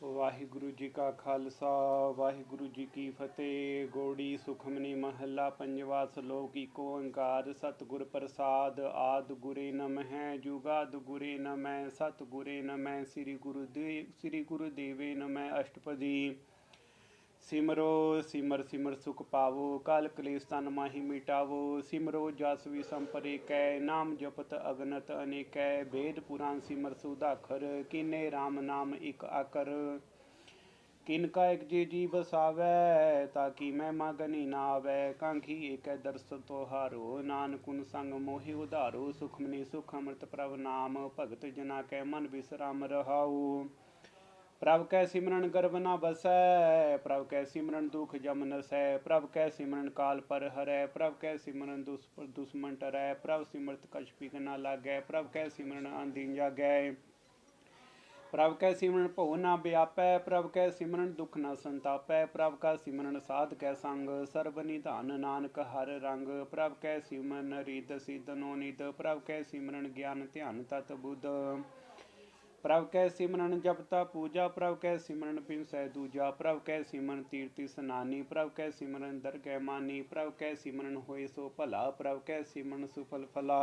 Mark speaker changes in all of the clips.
Speaker 1: वाहिगुरु जी का खालसा वाहिगुरु जी की फतेह। गौड़ी सुखमनी महला पंजवा श्लोक एको ओंकार सतगुर प्रसाद आद गुरे नमः जुगाद गुरे नमः सतगुरे नमः श्री गुरुदेवे नमः अष्टपदी। सिमरो सिमर सिमर सुख पावो काल कलेश तन माही मिटावो। सिमरो जस विषम परे कै नाम जपत अगनत अनेकै। वेद पुराण सिमर सुधाखर किन्ने राम नाम इक आकर। किनका एक जी बसावै ताकि महिमा गनी ना आवै। कांखी एक दर्श तोहारो नानकुन संग मोहि उधारो। सुखमनी सुख अमृत प्रभ नाम भगत जना कै मन विश्राम रहाऊ। प्रभ कै सिमरन गर्भ न बसै प्रभ कै सिमरन दुख जम नसै। प्रभ कै सिमरन काल पर हरै प्रभ कै सिमरन दुश्मन टरै। प्रभ सिमरत कछ बिघ न लागै प्रभ कै सिमरन अंधीन जागै। प्रभ कै सिमरन भौ न व्यापै प्रभ कै सिमरन दुख न संतापै। प्रभ का सिमरन साध कै संग सर्ब निधान नानक हर रंग। प्रभ कै सिमरन रिद सिद्ध नोनिद प्रभ कै सिमरन ज्ञान ध्यान तत बुध। प्रभ कै सिमरन जपता पूजा प्रभ कै सिमरन पिंसै दूजा। प्रभ कै सिमरन तीर्थ स्नानी प्रभ कै सिमरन दरगह मानी। प्रभ कै सिमरन होए सो भला प्रभ कै सिमरन सुफल फला।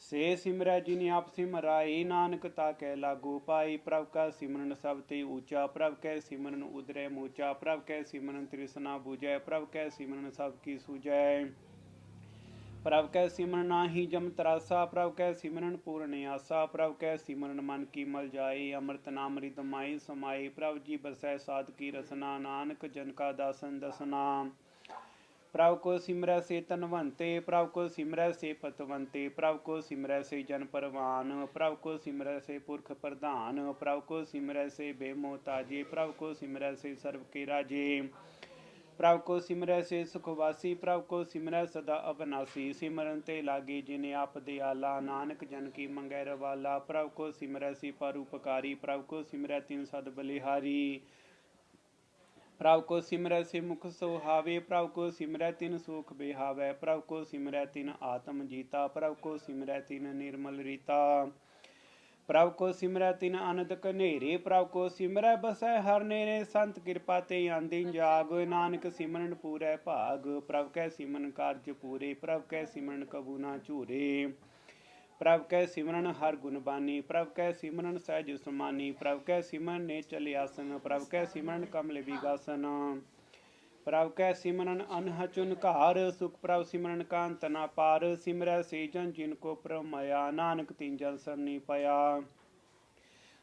Speaker 1: से सिमरै जिन आप सिमराई नानक ताकै लागू पाई। प्रभ का सिमरन सब ते ऊंचा प्रभ कै सिमरन उदरै मूचा। प्रभ कै सिमरन तृष्णा बुझै प्रभ कै सिमरन सब की सूझै। प्रभ कै सिमरन नाही जम तरासा प्रभ कै सिमरन पूर्ण आसा। प्रभ कै सिमरन मन की मल जाए अमृत नाम रिद माई समाई। प्रभ जी बसै साध की रसना नानक जन का दासन दसना। प्रभ को सिमरै से तनवंते प्रभ को सिमरै से पतवंते। प्रभ को सिमरै से जन परवान प्रभ को सिमरै से पुरख प्रधान। प्रभ को सिमरै से बेमोहताजे प्रभ को सिमरै से सर्व के राजे। प्रभ को सिमरै से सुखवासी प्रभ को सिमरै सदा अबनासी। सिमरन ते लागे जिन्हें आप दयाला नानक जन की मंगै रवाला। प्रभ को सिमरै से परोपकारी प्रभ को सिमरै तिन सद बलिहारी। प्रभ को सिमरै से मुख सोहावे प्रभ को सिमरै तिन सुख बिहावै। प्रभ को सिमरै तिन आत्म जीता प्रभ को सिमरै तिन निर्मल रीता। प्रभ को सिमरै तिन आनंद कनेरे प्रभ को सिमरै बसै हर नेरे। संत कृपा ते आंदीन जाग नानक सिमरन पूरै भाग। प्रभ कै सिमरन कार्य पूरे प्रभ कै सिमरन कबू ना झूरे। प्रभ कै सिमरन हर गुण बानी प्रभ कै सिमरन सहज समानी। प्रभ कै सिमरन ने चले आसन प्रभ कै सिमरन कमल विगासन। प्रभ कै सिमरन अनह चुनकार सुख प्रभ सिमरन का अंत ना पार। सिमरै से जन जिनको प्रभ माया नानक तीन जन सरनी पाया।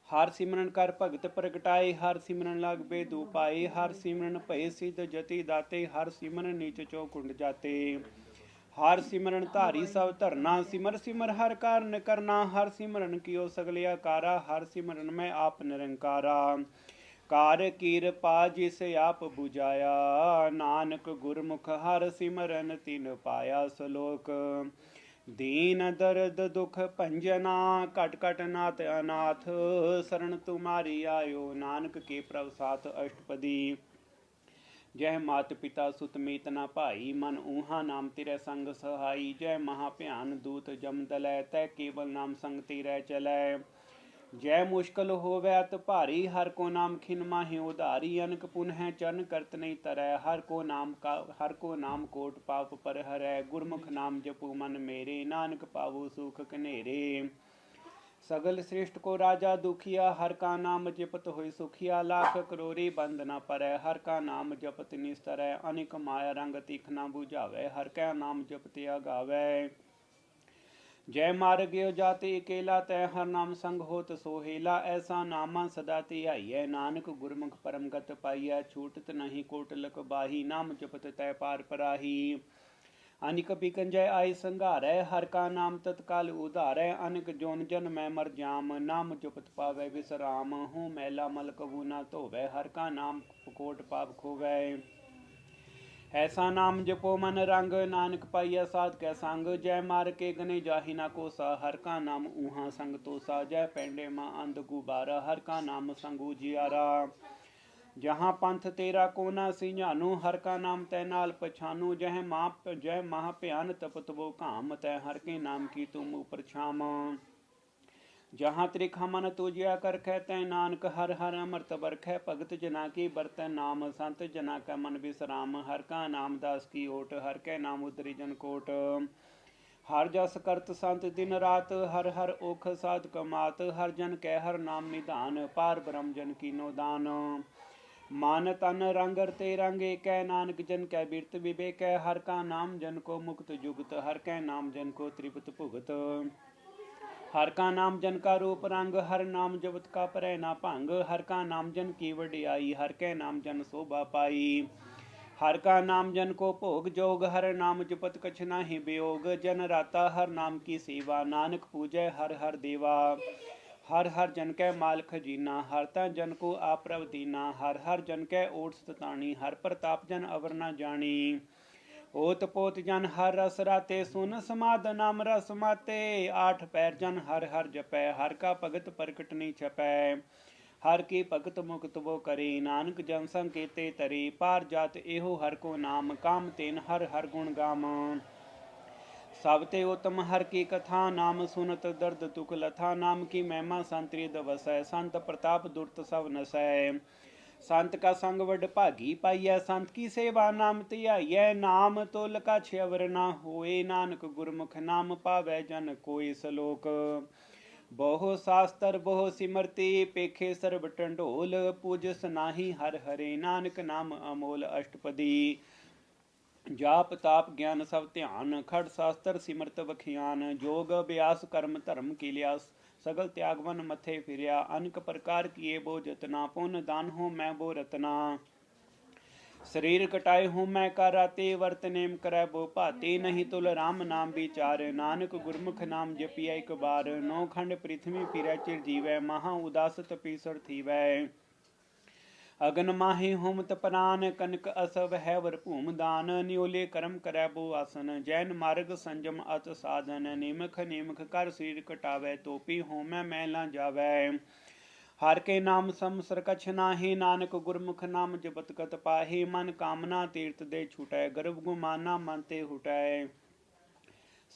Speaker 1: हर सिमरन कर भगत प्रगटाए हर सिमरन लग बेद उपाय। हर सिमरन भय सिद्ध जति दाते हर सिमरन नीच चौकुंड जाते। हर सिमरन धारी सब धरना सिमर सिमर हर कारण करना। हर सिमरन कियो सगले आकारा हर सिमरन में आप निरंकारा। कार कीरपा जिस आप बुझाया नानक गुरमुख हर सिमरन तिन पाया। श्लोक दीन दर्द दुख भंजना कट कट नाथ अनाथ। शरण तुम्हारी आयो नानक के प्रभ साथ अष्टपदी। जय मात पिता सुत मीत ना भाई मन ऊहा नाम तेरे संग सहाई। जय महाभयान दूत जम दलै तै केवल नाम संग तेरे चलै। जय मुश्किल होवै अत भारी हर को नाम खिन माहि उधारी। अनक पुन है चरण करत नहीं तरै हर को नाम कोट पाप पर हरै। गुरमुख नाम जपू मन मेरे नानक पावो सुख कनेरे। सगल श्रेष्ठ को राजा दुखिया हर का नाम जपत होय सुखिया। लाख करोरी बंद न परै हर का नाम जपत निस्तरै। अनेक माया रंग तीख न बुझावै हर का नाम जपत आगावै। जय मार्ग जाते अकेला तय हर नाम संग होत सोहेला। ऐसा नामा सदा धियाइयै नानक गुरमुख परम गत पाइयै। छूटत नहीं कोटलक बाही नाम जपत तय पार पराही। अनिक बिकंजय आय संघारै हर का नाम तत्काल उधारै। अनिक जोन जन मैं मर जाम नाम जपत पावै विश्राम। हूँ मैला मल कबू ना धोवै हर का नाम कोट पाप खोवै। ऐसा नाम जपो मन रंग नानक पाइया साध कै संग। जय मार के गने जाहि ना कोसा हर का नाम ऊहा संग तोसा। जय पैंडे माँ अंध गुबारा हर का नाम संग उजियारा। जहाँ पंथ तेरा कोना सिंझानू हर का नाम तै नाल पछानू। जय महा भयान तपत वो काम तै हर के नाम की तुम ऊपर छाम। जहाँ त्रिखा मन तुजिया कर खे तै नानक हर हर अमृत बरखै भगत जना की बरतै नाम संत जना का मन विश्राम हर का नाम दास की ओट हर कै नाम उतरी जन कोट हर जस करत संत दिन रात हर हर ओख साध कमात हर जन कै हर नाम निधान पार ब्रह्म जन की नो दान मान तन रंग ते रंग एक नानक जन कै बिरत विवेक हर का नाम जन को मुक्त जुगत हर कै नाम जन को त्रिपत भुगत हर का नाम जन का रूप रंग हर नाम जपत का परै ना भंग हर का नाम जन की वडियाई हर कै नाम जन शोभा पाई हर का नाम जन को भोग जोग हर नाम जपत कछ नाही वियोग जन राता हर नाम की सेवा नानक पूजै हर हर देवा हर हर जन कै माल खजीना हर ता जन को आप प्रभ दीना हर हर जन कै ओट सताणी हर प्रताप जन अवर न जानी ओत पोत जन हर रस राते सुन समाद नाम रस माते आठ पैर जन हर हर जपै हर का भगत प्रकट नहीं छपै हर की भगत मुक्त वो करे नानक जन संकेते तरे पार जात एहो हर को नाम काम तेन हर हर गुण गाम सब ते उत्तम हर की कथा नाम सुनत दर्द तुक लथा नाम की महिमा संतरिद वसै संत प्रताप दुर्त सब नसै संत का संग वड भागी पाइय संत की सेवा नाम त्याइय नाम तोल का छवर ना होए नानक गुरमुख नाम पावै जन कोई सलोक बहु शास्त्र बहु सिमरती पेखे सर्ब टंडोल पूजस नाही हर हरे नानक नाम अमोल अष्टपदी जाप ताप ज्ञान सब ध्यान खड़ शास्त्र सिमरत बखियान जोग अभ्यास कर्म धर्म किलिया सगल त्यागवन मथे फिरिया अनेक प्रकार किए बो जतना पुण्य दान हो मैं बो रतना शरीर कटाए हूँ मैं कर राते वर्त नेम करे बो भाते नहीं तुल राम नाम विचार नानक गुरमुख नाम जपिया एक बार नौ खंड पृथ्वी फिरै चिर जीवै महा उदास तपीसर थीवै अगन माहि होमत प्राण कनक असव है वर भूम दान न्योले कर्म करे बो आसन जैन मार्ग संजम अत साधन निमख निमख कर शरीर कटावे तोपी होमै मैला जावै हर के नाम समसर कछ नाहि नानक गुरमुख नाम जपत कत पाहि मन कामना तीर्थ दे छुटै गर्भ गुमाना मन ते हुटै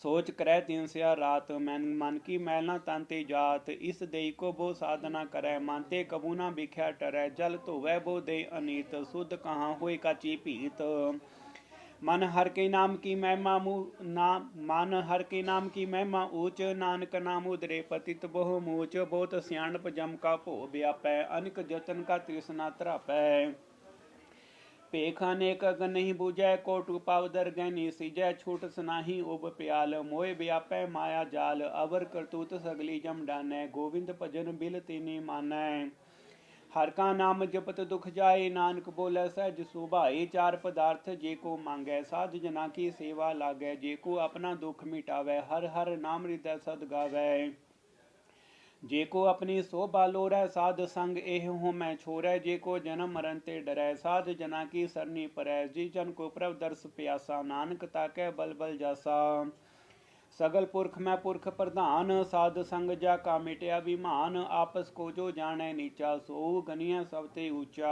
Speaker 1: सोच करे तीन सिया रात मैन मन की मैल न तांते जात इस देई को बो साधना करे मानते कबू ना बिख्या टरै जल धोवै बो दे अनीत शुद्ध कहाँ होए काची भीत मन हर के नाम की महिमा मन हर के नाम की महिमा ऊंच नानक नाम उदरे पतित बहु मूच बहुत सियाणप जम का भो व्यापै अनिक जतन का तृष्णा त्रापै पेख अनेक अगन नहीं बूझै कोट पावदर गहनी सिजै छूट सनाही उब प्याल मोय व्यापै माया जाल अवर करतूत सगली जम डानै गोविंद भजन बिल तिनी मानै हर का नाम जपत दुख जाए नानक बोले सहज सुभाए चार पदार्थ जे को मांगै साध जना की सेवा लागै जे को अपना दुख मिटावै हर हर नाम हृदय सद गावै जे को अपनी शोभा लोरै साध संग एह हूँ मैं छोरै जे को जन्म मरण ते डरै साध जना की सरनी परै जी जन को प्रभ दर्श प्यासा नानक ताकै बल बल जासा सगल पुरख मैं पुरख प्रधान साध संग जा का मिटया विमान आपस को जो जाने नीचा सो गनिया सब ते ऊंचा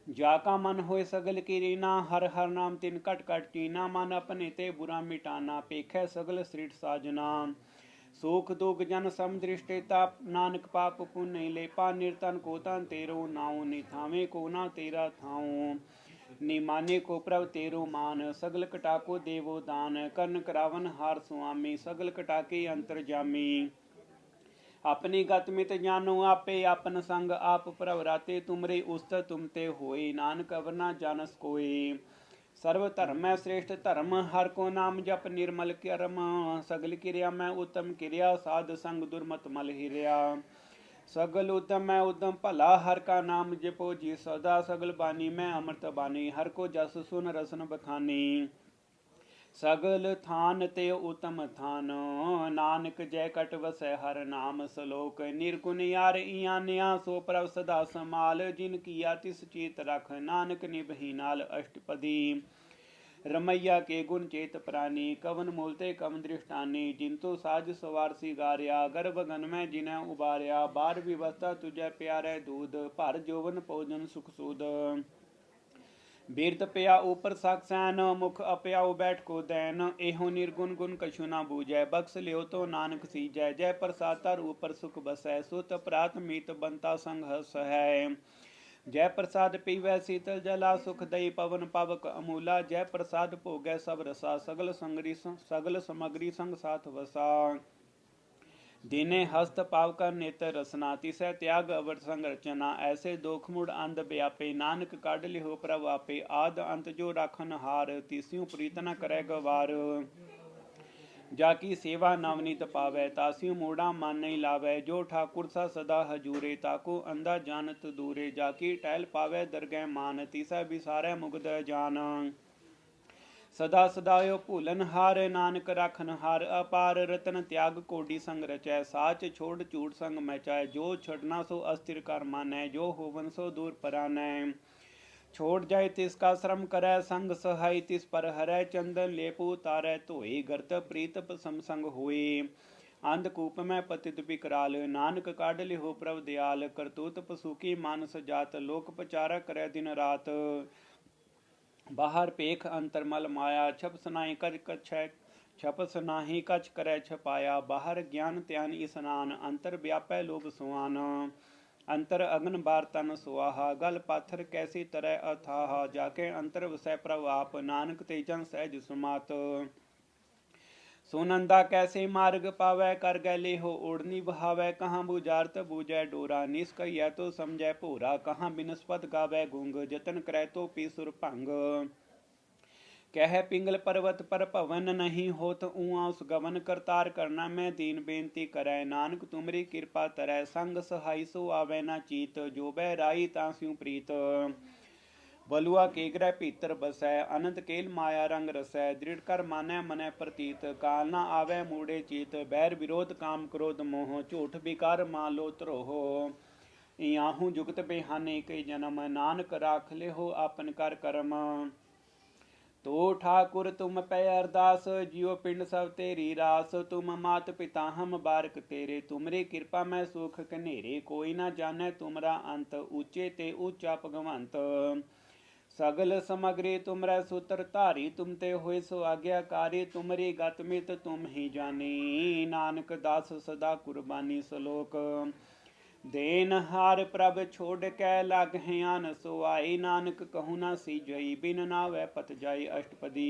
Speaker 1: जाका मन होए सगल की रीना हर हर नाम तिन कट कट कीना मन अपने ते बुरा मिटाना पेखै सगल सृष्ट साजना सुख दुख जन समदृष्टिता नानक पाप पुण्य लेपा निर्तन को तन तेरो नाउ निथावे को ना तेरा थाऊ निमाने को प्रभ तेरो मान सगल कटाको देवो दान कर्ण करावन हार स्वामी सगल कटाके अंतर जामी अपनी गत मित जानो आपे अपन संग आप प्रभ राते तुमरे उस्त तुमते होए नानक अवरना जानस कोई सर्व धर्म में श्रेष्ठ धर्म हर को नाम जप निर्मल कर्म सगल क्रिया में उत्तम क्रिया साध संग दुर्मत मल हिरिया सगल उद्यम में उद्यम भला हर का नाम जपो जी सदा सगल बानी में अमृत बानी हर को जस सुन रसन बखानी सगल थान ते उत्तम थान नानक जय कट वसै हर नाम सलोक निर्गुण यार इया निया सो प्रभ सदा समाल जिन किया तिस चेत रख नानक निभही नाल अष्टपदी रमैया के गुण चेत प्राणी कवन मूलते कम दृष्टानी जिंतु साज सवार सिगारिया गर्भ गन में जिन्हें उबारिया बार विवस्था तुझे प्यारे दूध भर जोवन भोजन सुख सूद ਬਿਰਤ ਪਿਆ ਉਪਰ ਸਕਸੈਨ ਮੁਖ ਅਪਿਆਉ ਬੈਠ ਕੋ ਦੈਨ ਇਹੋ ਨਿਰਗੁਣ ਗੁਣ ਕਛੂ ਨਾ ਬੂਝੈ ਬਖਸ਼ ਲਿਓ ਤੋ ਨਾਨਕ ਸੀਜੈ ਜੈ ਪ੍ਰਸਾਦ ਧਰ ਉਪਰ ਸੁਖ ਬਸੈ ਸੁਤ ਪ੍ਰਾਤ ਮੀਤ ਬੰਤਾ ਸੰਗ ਹਸ ਹੈ ਜੈ ਪ੍ਰਸਾਦ ਪੀਵੈ ਸੀਤਲ ਜਲਾ ਸੁਖ ਦਈ ਪਵਨ ਪਵਕ ਅਮੂਲਾ ਜੈ ਪ੍ਰਸਾਦ ਭੋਗੈ ਸਭ ਰਸਾ ਸਗਲ ਸਮਗਰੀ ਸੰਗ ਸਾਥ ਵਸਾ दीने हस्त पावकर नेत्र रसना तिसै त्याग अवर संग रचना ऐसे दोख मुड़ अंध व्यापे नानक काढ़ लिहो प्रभ आपे आद अंत जो राखन हार तिस्यु प्रीत न करे गवार जाकी सेवा नवनीत पावै तास्यु मूढ़ा मन नहीं लावै जो ठाकुर सा सदा हजूरे ताको अंधा जानत दूरे जाकी टहल पावै दरगह मान तिसै बिसारै मुग्ध जान सदा सदायो भूलन हार नानक राखन हार अपार रतन त्याग कोडी संग रचै साच छोड़ झूठ संग मैचै जो छड़ना सो अस्थिर कर मानै जो होवन सो दूर परानै छोड़ जाए तिसका श्रम करै संग सहाय तिस पर हरै चंदन लेपू तारै धोए गर्त प्रीत समसंग होए अंधकूप में पतित विकराल नानक काढ़ लिहो प्रभ दयाल करतूत पसुकी मानस जात लोक पचारा करै दिन रात बाहर पेख अंतर मल माया छप सनाई कच कछ छप सनाही कछ करे छपाया बाहर ज्ञान त्यान स्नान अंतर व्यापै लोभ सुआन अंतर अग्न बार तन सुआहा गल पाथर कैसी तरह अथाह जाके अंतर वसै प्रभाप नानक तेजन सहज सुमात सुनंदा कैसे मार्ग पावै कर गैले हो ओढ़नी बहावै कहाँ बुझारत बूझै डोरा निष्कहिया तो समझै भोरा कहाँ बिनस्पत गावै गुंग जतन करै तो पी सुर भंग कह पिंगल पर्वत पर भवन नहीं होत ऊआ उस गवन करतार करना मैं दीन बेनती करै नानक तुमरी कृपा तरੈ संग सहाई सो आवै ना चीत जो बै राई तास्यु प्रीत बलुआ के ग्रह भीतर बसै अनंत केल माया रंग रसै दृढ़ कर मानै मनै प्रतीत काल न आवै मूढ़े चीत बैर विरोध काम क्रोध मोह झूठ विकार मालो त्रोह याहू जुगत बेहाने कई जन्म नानक राख ले हो आपन कर कर्म तो ठाकुर तुम पै अरदास जियो पिंड सब तेरी रास तुम मात पिता हम बारक तेरे तुमरी कृपा मैं सुख कनेरे कोई ना जाने तुमरा अंत ऊंचे ते ऊंचा भगवंत सगल समग्री तुमरै सूत्र धारी तुम ते होए सो आज्ञाकारी तुमरी गत मित तुम ही जानी नानक दास सदा कुर्बानी सलोक देन हार प्रभ छोड़ कै लाग आन सो आई नानक कहूँ ना सी जई बिन नावै पत जाई अष्टपदी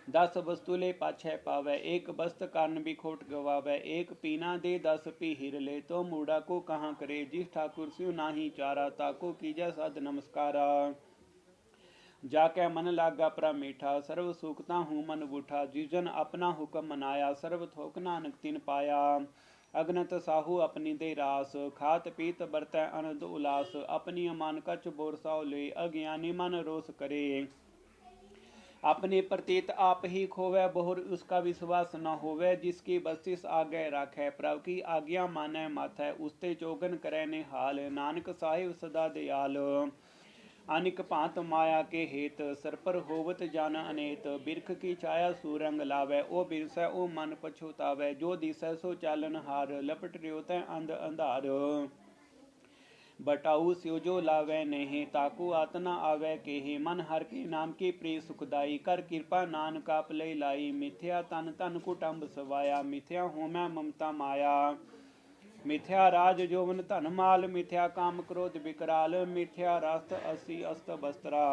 Speaker 1: 10 वस्तु ले पाछै पावै एक वस्त कारण भी खोट गवावै एक पीना दे 10 पी हिर ले तो मूढ़ा को कहाँ करे जिस ठाकुर स्यु नाही चारा ताको कीजै सद नमस्कारा जाकै मन लागा प्रा मीठा सर्व सुखता हूँ मन बूठा जिजन अपना हुक्म मनाया सर्व थोक नानक तिन पाया अगनत साहू अपनी दे रास खात पीत बरतै अनंद उलास अपनी अमान कछ बोरसाओ ले अज्ञानी मन रोस करे अपने प्रतीत आप ही खोवै बहुर उसका विश्वास न होवै जिसकी बस्तिस आगे राखै प्रभ की आज्ञा मानै माथै उसते चोगन करै निहाल नानक साहिब सदा दयाल अनिक भांत माया के हेत सर पर होवत जान अनेत बिरख की छाया सूरंग लावै ओ बिरसै ओ मन पछुतावै जो दिसै सो चालन हार लपट रियो तै अंध अंधार बटाऊ स्यो जो लावै नहीं ताकू आतना आवै केहि मन हर के नाम की प्रिय सुखदाई कर कृपा नानका पलै लाई मिथ्या तन तन कुटुंब सवाया मिथ्या होमै ममता माया मिथ्या राज जोवन धन माल मिथ्या काम क्रोध विकराल मिथ्या रास्त असी अस्त बस्त्रा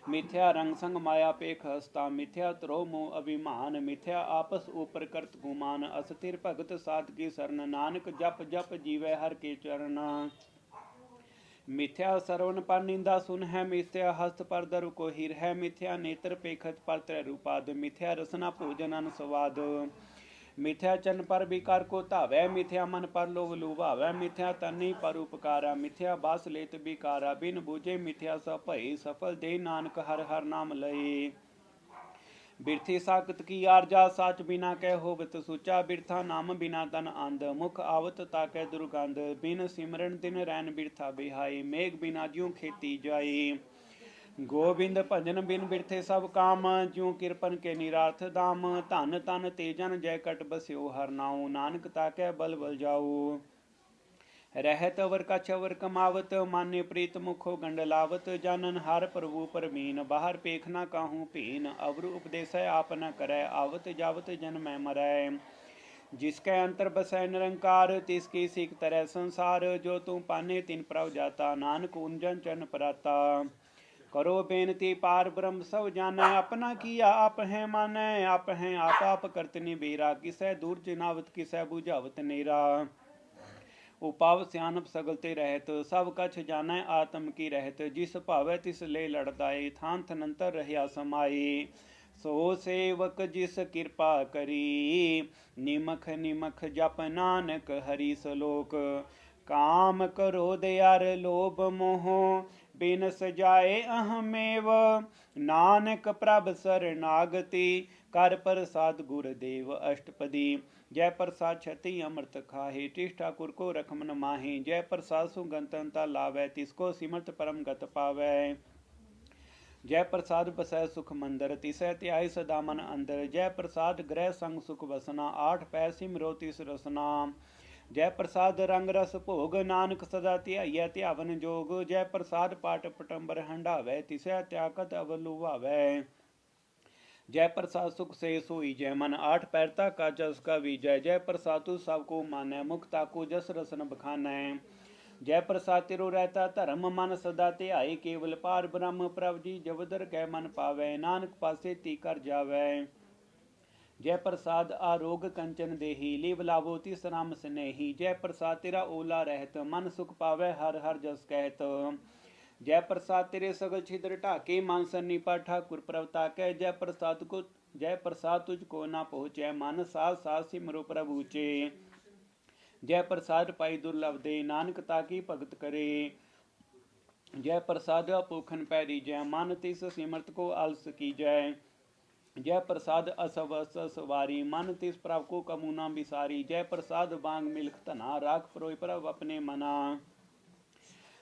Speaker 1: मिथ्या रंग संग माया पेख हस्ता मिथ्या त्रो मोह अभिमान मिथ्या आपस ऊपर करत गुमान अस्थिर भगत साध की शरण नानक जप जप जीवै हर के चरण मिथ्या सरवन पर निंदा सुन है मिथ्या हस्त पर दरु को हीर है मिथ्या नेत्र पेखत पर त्रय रूपाद मिथ्या रसना भोजन अन स्वाद मिथ्या चन पर विकार को धावै मिथ्या मन पर लोभ लुभावै मिथ्या तनि पर उपकारा मिथ्या बास लेत विकारा बिन बूझे मिथ्या सब भई सफल दे नानक हर हर नाम लई बिरथी साकत की आरजा साच बिना कै होवत सुचा बिरथा नाम बिना तन आंद मुख आवत ताकै दुर्गंध बिन सिमरन दिन रैन बिरथा बिहाई मेघ बिना ज्यों खेती जाई गोविंद भजन बिन बिरथे सब काम ज्यों किरपन के निरार्थ दाम धन तन तेजन जय कट बस्यो हर नाऊ नानक ताकै बल बल जाऊ रहत अवर कछ अवर कमावत, मान्य प्रीत मुखो गंडलावत। जानन हर प्रभु परमीन, बाहर पेख न काहू पीन। अवर उपदेश आप न करै, आवत जावत जन्मै मरै। जिसके अंतर बसै निरंकार, तिसकी सीख तरह संसार। जो तू पाने तिन प्रभ जाता, नानक उंजन चरण पराता। करो बेनती पार ब्रह्म सब जानै, अपना किया आप हैं मानै। आप हैं आप करत निबेरा, किसै दूर चिनावत किसै बुझावत नेरा। उपाव सियानप सगलते रहत, सब कछ जानै आत्म की रहत। जिस भावै तिस ले लड़दाए, थान थनंतर रहया समाए। सो सेवक जिस कृपा करी, निमख निमख जप नानक हरि सलोक। काम क्रोध अर लोभ मोह, बिनस जाए अहमेव। नानक प्रभ शरणागति, कर प्रसाद गुरुदेव अष्टपदी। जय प्रसाद छति अमृत खाहे, टिष्ठ ठाकुर को रखमन माहे। जय प्रसाद सुगंतनता लावै, तिसको सिमरत परम गत पावै। जय प्रसाद बसै सुख मंदर, तिसै त्याई सदा मन अंदर। जय प्रसाद ग्रह संग सुख बसना, आठ पै सिमरो तिस रसना। जय प्रसाद रंग रस भोग, नानक सदा ध्याइयै ध्यावन जोग। जय प्रसाद पाट पटंबर हंडावै, तिसै त्यागत अवर लुभावै। जय प्रसाद सुख से सोई जय मन, आठ पैरता का जस का विजय। जय प्रसाद तू सबको मानै, मुक्ता को जस रसन बखानै। जय प्रसाद तिरो रहता धर्म, मन सदा ध्याई। केवल पार ब्रह्म प्रभ जी, जबदर कै मन पावै। नानक पासे ती कर जावै। जय प्रसाद आरोग कंचन देही, लीव लावो तिस राम स्नेही। जय प्रसाद तेरा ओला रहत, मन सुख पावै हर हर जस कहत। जय प्रसाद तेरे सगल छिद्र ढाके, मानसन निपा ठाकुर प्रभता कै। जय प्रसाद तुझको ना पहुँचै, मन साथ साथ सिमरो प्रभु चे। जय प्रसाद पाई दुर्लभ दे, नानक ताकी भगत करे। जय प्रसाद अपोखन पैरी जय, मन तिस सिमरत को आलस की जय। जय प्रसाद असवस सवारी, मन तिस प्रभ को कमुना बिसारी। जय प्रसाद बांग मिल्ख तना, राख परोय प्रभ अपने मना।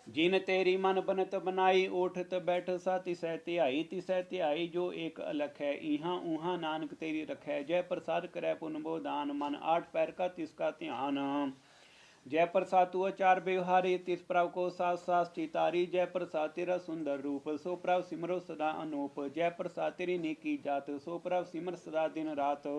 Speaker 1: जिन तेरी मन बनत बनाई, ओठत बैठ सा तिसै ध्याई। तिसै ध्याई जो एक अलख है, इहाँ उहाँ नानक तेरी रखै। जय प्रसाद करै पुन बोदान, मन आठ पैर का तिसका ध्यान। जय प्रसाद तू अचार व्यवहारी, तिस प्रभ को सास सास चितारी। जय प्रसाद तेरा सुंदर रूप, सो प्रभ सिमरो सदा अनूप। जय प्रसाद तेरी नेकी जात, सो प्रभ सिमर सदा दिन रात।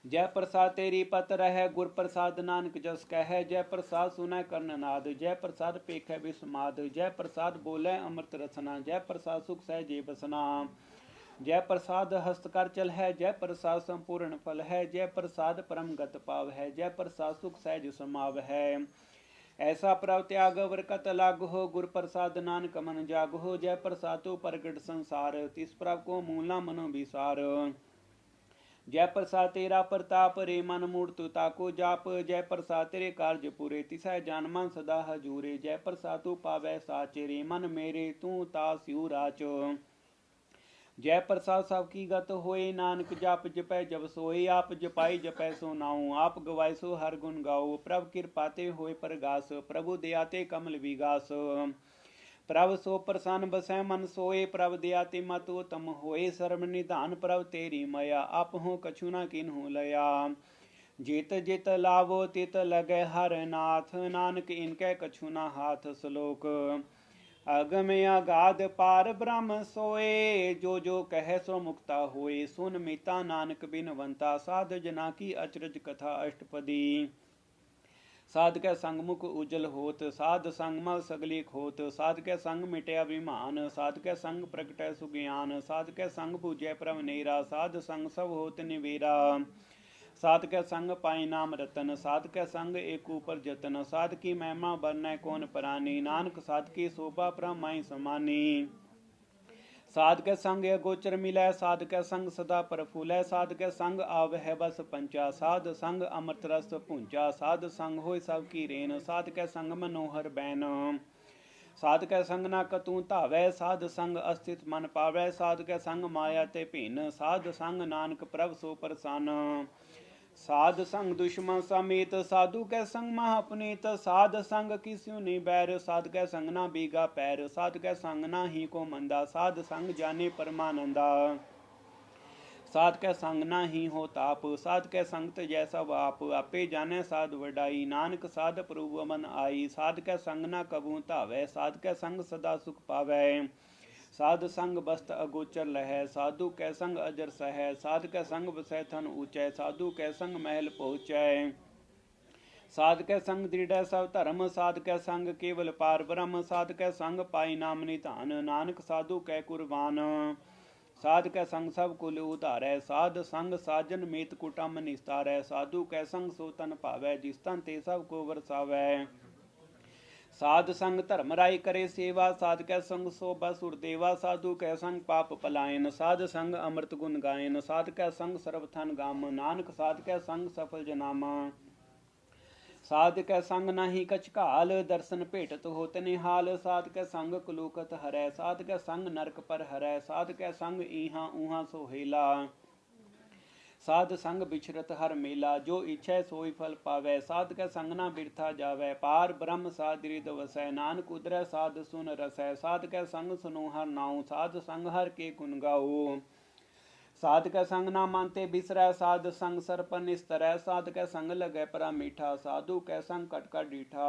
Speaker 1: जय प्रसाद तेरी पत रह, गुर प्रसाद नानक जस कह। जय प्रसाद सुनै कर्णनाद, जय प्रसाद पेखै विस्माद। जय प्रसाद बोलै अमृत रसना, जय प्रसाद सुख सहजे बसना। जय प्रसाद हस्त कर चल है, जय प्रसाद संपूर्ण फल है। जय प्रसाद परम गत पाव है, जय प्रसाद सुख सहज समाव है। ऐसा प्रभ त्याग अवर कत लागु हो, गुर प्रसाद नानक मन जागु हो। जय प्रसाद तो प्रगट संसार, तिस प्रभ को मूला मनो विसार। जय प्रसाद तेरा प्रताप, रे मन मूर्त ताको जाप। जय प्रसाद तेरे कार्य पूरे, तिसै जान मन सदा हजूरे। जय प्रसाद तू पावै साचे, रे मन मेरे तू तास्यू राच। जय प्रसाद सब की गत होए, नानक जाप जपै जब सोए। आप जपाई जपै सो नाऊ, आप गवाए सो हर गुण गाओ। प्रभ कृपा ते होए परगास, प्रभु दया ते कमल विगास। प्रभ सो प्रसन्न बसै मन सोए, प्रभ दया ते मत उत्तम होए। सर्व निधान प्रभ तेरी मया, आप हो कछु न किन्हु लया। जित जित लावो तित लगै हर नाथ, नानक इनकै कछु न हाथ। श्लोक अगम अगाध पार ब्रह्म सोए, जो जो कह सो मुक्ता होए। सुन मीता नानक बिनवंता, साध जना की अचरज कथा अष्टपदी। साध कै संग मुख उजल होत, साध संग मल सगली खोत। साध कै संग मिटे अभिमान, साध कै संग प्रगटै सुज्ञान। साध कै संग बूझै प्रभ नेरा, साध संग सब होत निवेरा। साध कै संग पाई नाम रतन, साध कै संग एक ऊपर जतन। साध की महिमा बरनै कौन परानी, नानक साध की शोभा ब्रह्माई समानी। साध कै संग अगोचर मिलै, साध कै संग सदा प्रफुल्लै। साध कै संग आवह बस पंचा, साध संग अमृत रस पूंचा। साध संग होय सब की रेन, साध कै संग मनोहर बैन। साध कै संग न कतू धावै, साध संग अस्थित मन पावै। साध कै संग माया ते भिन्न, साध संग नानक प्रभ सो प्रसन्न। साध संग दुश्मन समेत, साधु कै संग महापुनीत। साध संग किस्यु नि बैर, साध कै संग ना बीगा पैर। साध कै संग ना ही को मंदा, साध संग जाने परमानंदा। साध कै संग ना ही हो ताप, साध कै संगत जैसा बाप, आपे जाने साध वडाई, नानक साध प्रभु मन आई, साध कै संग ना कबू धावै, साध कै संग सदा सुख पावै, साध संग बस्त अगोचर लहै, साधु कै संग अजर सहै, साध कै संग बसै थन ऊंचै, साधु कै संग महल पहुँचै, साध कै संग दृढ़ सब धर्म, साध कै संग केवल पार ब्रह्म, साध कै संग पाई नाम निधान, नानक साधु कै कुर्बान, साध कै संग सब कुल उतारै, साध संग साजन मीत कुटुंब निस्तारै, साधु कै संग सो तन पावै, जिस तन ते सब को वरसावै, साध संग धर्म राय करे सेवा, साध कै संग शोभा सुरदेवा, साधु कै संग पाप पलायन, साध संग अमृत गुण गायन, साध कै संग सर्वथन गाम, नानक साध कै संग सफल जनामा, साध कै संग नाही कछ काल, दर्शन भेटत होत निहाल, साध कै संग कुलूकत हरै, साध कै संग नरक पर हरै, साध कै संग ईहा ऊहा सोहेला, साध संग बिछरत हर मेला, जो इच्छै सोई फल पावै, साध कै संग ना बिरथा जावै, पार ब्रह्म साध रिद वसै, नानक उदरै साध सुन रसै, साध कै संग सुनो हर नाऊ, साध संग हर के गुण गाओ, साध कै संग ना मानते बिसरै, साध संग सर पर निस्तरै, साध कै संग लगै परा मीठा, साधु कै संग कटका डीठा,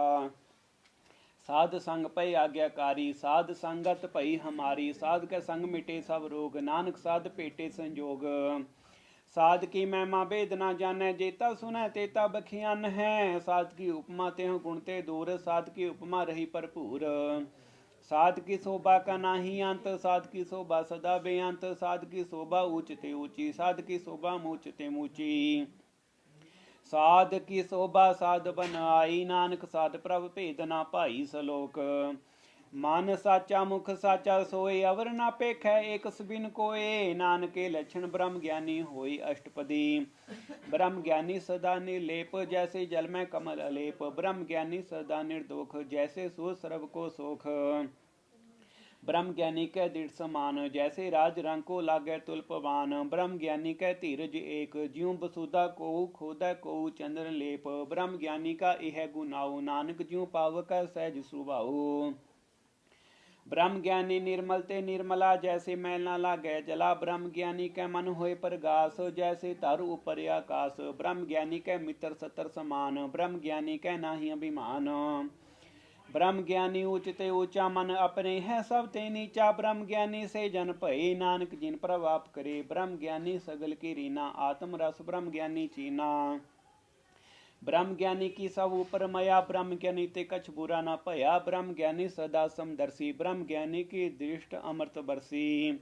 Speaker 1: साध संग पै आज्ञाकारी, साध संगत पई हमारी, साध कै संग मिटे सब रोग, नानक साध पेटे संजोग, साध की महिमा वेद ना जानै, जेता सुनै तेता बखियान है, साध की उपमा तेह गुण ते दूर, साध की उपमा रही भरपूर, साध की शोभा का नाही अंत, साध की शोभा सदा बेअंत, साध की शोभा ऊंच ते ऊंची, साध की शोभा मूच ते मूची, साध की शोभा साध बन आई, नानक साध प्रभ भेद ना पाई, सलोक मन साचा मुख साचा सोए, अवर ना पेख एक सबिन कोए, नानके लक्षण ब्रह्म ज्ञानी होई अष्टपदी, ब्रह्म ज्ञानी सदा निर्लेप, जैसे जल में कमल अलेप, ब्रह्म ज्ञानी सदा निर्दोख, जैसे सो सर्व को सोख, ब्रह्म ज्ञानी कै दृढ़ समान, जैसे राज रंग को लागे तुल्पवान, ब्रह्म ज्ञानी कै धीरज एक, ज्यों बसुदा को खोदै को चंद्र लेप, ब्रह्म ज्ञानी का यह गुनाओ, नानक ज्यों पावक सहज सुभाओ, ब्रह्म ज्ञानी निर्मल ते निर्मला, जैसे मैल न लागे जला, ब्रह्म ज्ञानी कै मन होए प्रगास, जैसे तारु ऊपर आकाश, ब्रह्म ज्ञानी कै मित्र सतर समान, ब्रह्म ज्ञानी कै नाही अभिमान, ब्रह्म ज्ञानी ऊंच ते ऊंचा, मन अपने है सब ते नीचा, ब्रह्म ज्ञानी से जन भये, नानक जिन प्रभाप करे, ब्रह्म ज्ञानी सगल की रीना, आत्म रस ब्रह्म ज्ञानी चीना, ब्रह्म ज्ञानी की सब ऊपर मया, ब्रह्म ज्ञानी ते कछ बुरा न भया, ब्रह्म ज्ञानी सदा समदर्शी, ब्रह्म ज्ञानी की दृष्ट अमृत बरसी,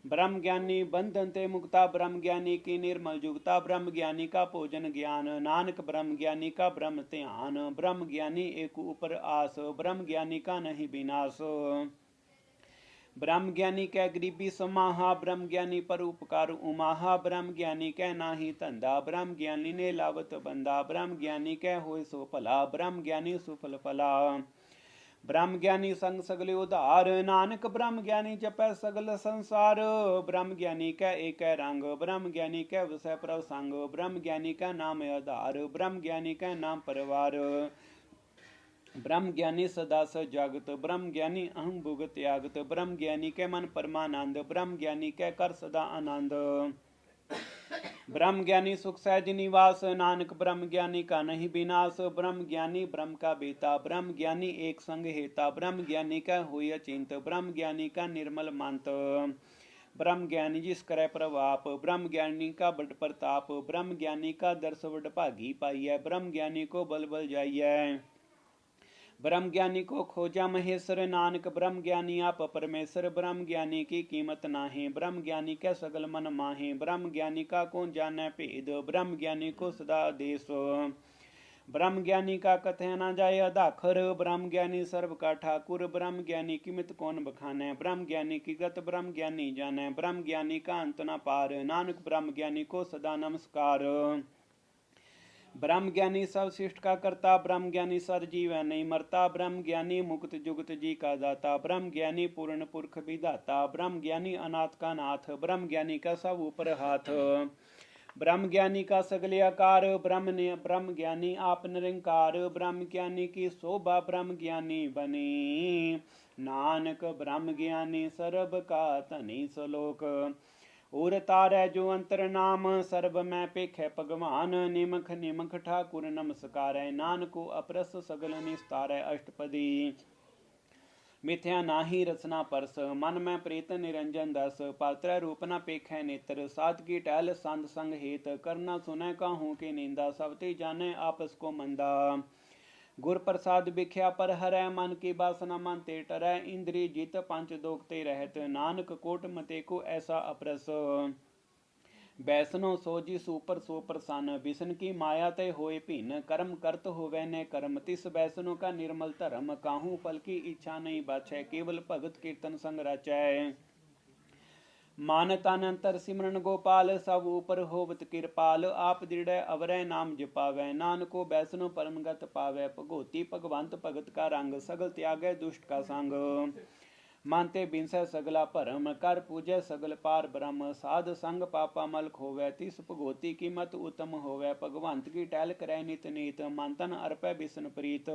Speaker 1: ब्रह्म ज्ञानी बंधन ते मुक्ता, ब्रह्म ज्ञानी की निर्मल जुगता, ब्रह्म ज्ञानी का भोजन ज्ञान, नानक ब्रह्म ज्ञानी का ब्रह्म ध्यान, ब्रह्म ज्ञानी एक ऊपर आस, ब्रह्म ज्ञानी का नहीं विनाश, ब्रह्म ज्ञानी कै गरीबी समाहा, ब्रह्म ज्ञानी पर उपकार उमाहा, ब्रह्म ज्ञानी कै नाही धंधा, ब्रह्म ज्ञानी ने लावत बंदा, ब्रह्म ज्ञानी कै होय सो भला, ब्रह्म ज्ञानी सुफल फला, ब्रह्म ज्ञानी संग सगले उधार, नानक ब्रह्म ज्ञानी जपै सगल संसार, ब्रह्म ज्ञानी कै एक रंग, ब्रह्म ज्ञानी कै विषय प्रभ संग, ब्रह्म ज्ञानी का नाम आधार, ब्रह्म ज्ञानी का नाम परिवार, ब्रह्म ज्ञानी सदा सजागत, ब्रह्म ज्ञानी अहं भुग त्यागत, ब्रह्म ज्ञानी के मन परमानंद, ब्रह्म ज्ञानी के कर सदा आनंद, ब्रह्म ज्ञानी सुख सहज निवास, नानक ब्रह्म ज्ञानी का नहीं विनाश, ब्रह्म ज्ञानी ब्रह्म का बेता, ब्रह्म ज्ञानी एक संग हेता, ब्रह्म ज्ञानी का हुई अचिंत, ब्रह्म ज्ञानी का निर्मल मंत, ब्रह्म ज्ञानी जिस करे प्रभाप, ब्रह्म ज्ञानी का बड़ प्रताप, ब्रह्म ज्ञानी का दर्श बड़ भागी पाइय, ब्रह्म ज्ञानी को बल बल जाइय, ब्रह्म ज्ञानी को खोजा महेश्वर, नानक ब्रह्म ज्ञानी आप परमेश्वर, ब्रह्म ज्ञानी की कीमत नाहे, ब्रह्म ज्ञानी के सगल मन माहे, ब्रह्म ज्ञानी का कौन जाने भेद, ब्रह्म ज्ञानी को सदा आदेश, ब्रह्म ज्ञानी का कथय न जाय अदाखर, ब्रह्म ज्ञानी सर्व का ठाकुर, ब्रह्म ज्ञानी की मित कौन बखाने, ब्रह्म ज्ञानी की गत ब्रह्म ज्ञानी जाने, ब्रह्म ज्ञानी का अंत न पार, नानक ब्रह्म ज्ञानी को सदा नमस्कार, ब्रह्म ज्ञानी सब शिष्ट का करता, ब्रह्म ज्ञानी सर जीव नहीं मरता, ब्रह्म ज्ञानी मुक्त जुगत जी का दाता, ब्रह्म ज्ञानी पूर्ण पुरख विधाता, ब्रह्म ज्ञानी अनाथ का नाथ, ब्रह्म ज्ञानी का सब ऊपर हाथ, ब्रह्म ज्ञानी का सगले आकार, ब्रह्म ज्ञानी आप निरंकार, ब्रह्म ज्ञानी की शोभा ब्रह्म ज्ञानी बनी, नानक ब्रह्म ज्ञानी सर्व का धनी सलोक, उर तारै जो अंतर नाम, सर्ब मैं पेखै भगवान। निमख निमख ठाकुर नमस्कारै, नानको अपरस सगल निस्तारै। अष्टपदी। मिथ्या नाही रचना परस, मन में प्रीत निरंजन दस। पात्र रूप न पेखै नेत्र, साध की टहल संत संग हेत। करना सुनै काहू की निंदा, सब ते जाने आपस को मंदा। गुर प्रसाद बिख्या पर हरै, मन की बासना मन ते टरै। इंद्री जित पंच दोगते रहत, नानक कोट मते को ऐसा अपरस। बैसनो सोजी सुपर सो प्रसन्न, बिसन की माया ते होए भिन्न। कर्म करत होवै ने कर्म, तिस बैसनो का निर्मल धर्म। काहू फल की इच्छा नहीं बाछै, केवल भगत कीर्तन संग राचै। मान तन अंतर सिमरन गोपाल, सब ऊपर होवत कृपाल। आप दृढ़ अवरै नाम जपावै, नानको बैसनो परमगत पावै। भगोती भगवंत भगत का रंग, सगल त्यागै दुष्ट का संग। मानते बिनसै सगला भरम, कर पूजै सगल पार ब्रह्म। साध संग पापा मल खोवै, तिस भगोती की मत उत्तम होवै। भगवंत की टहल करै नित नीत, मन तन अर्पै बिसन प्रीत।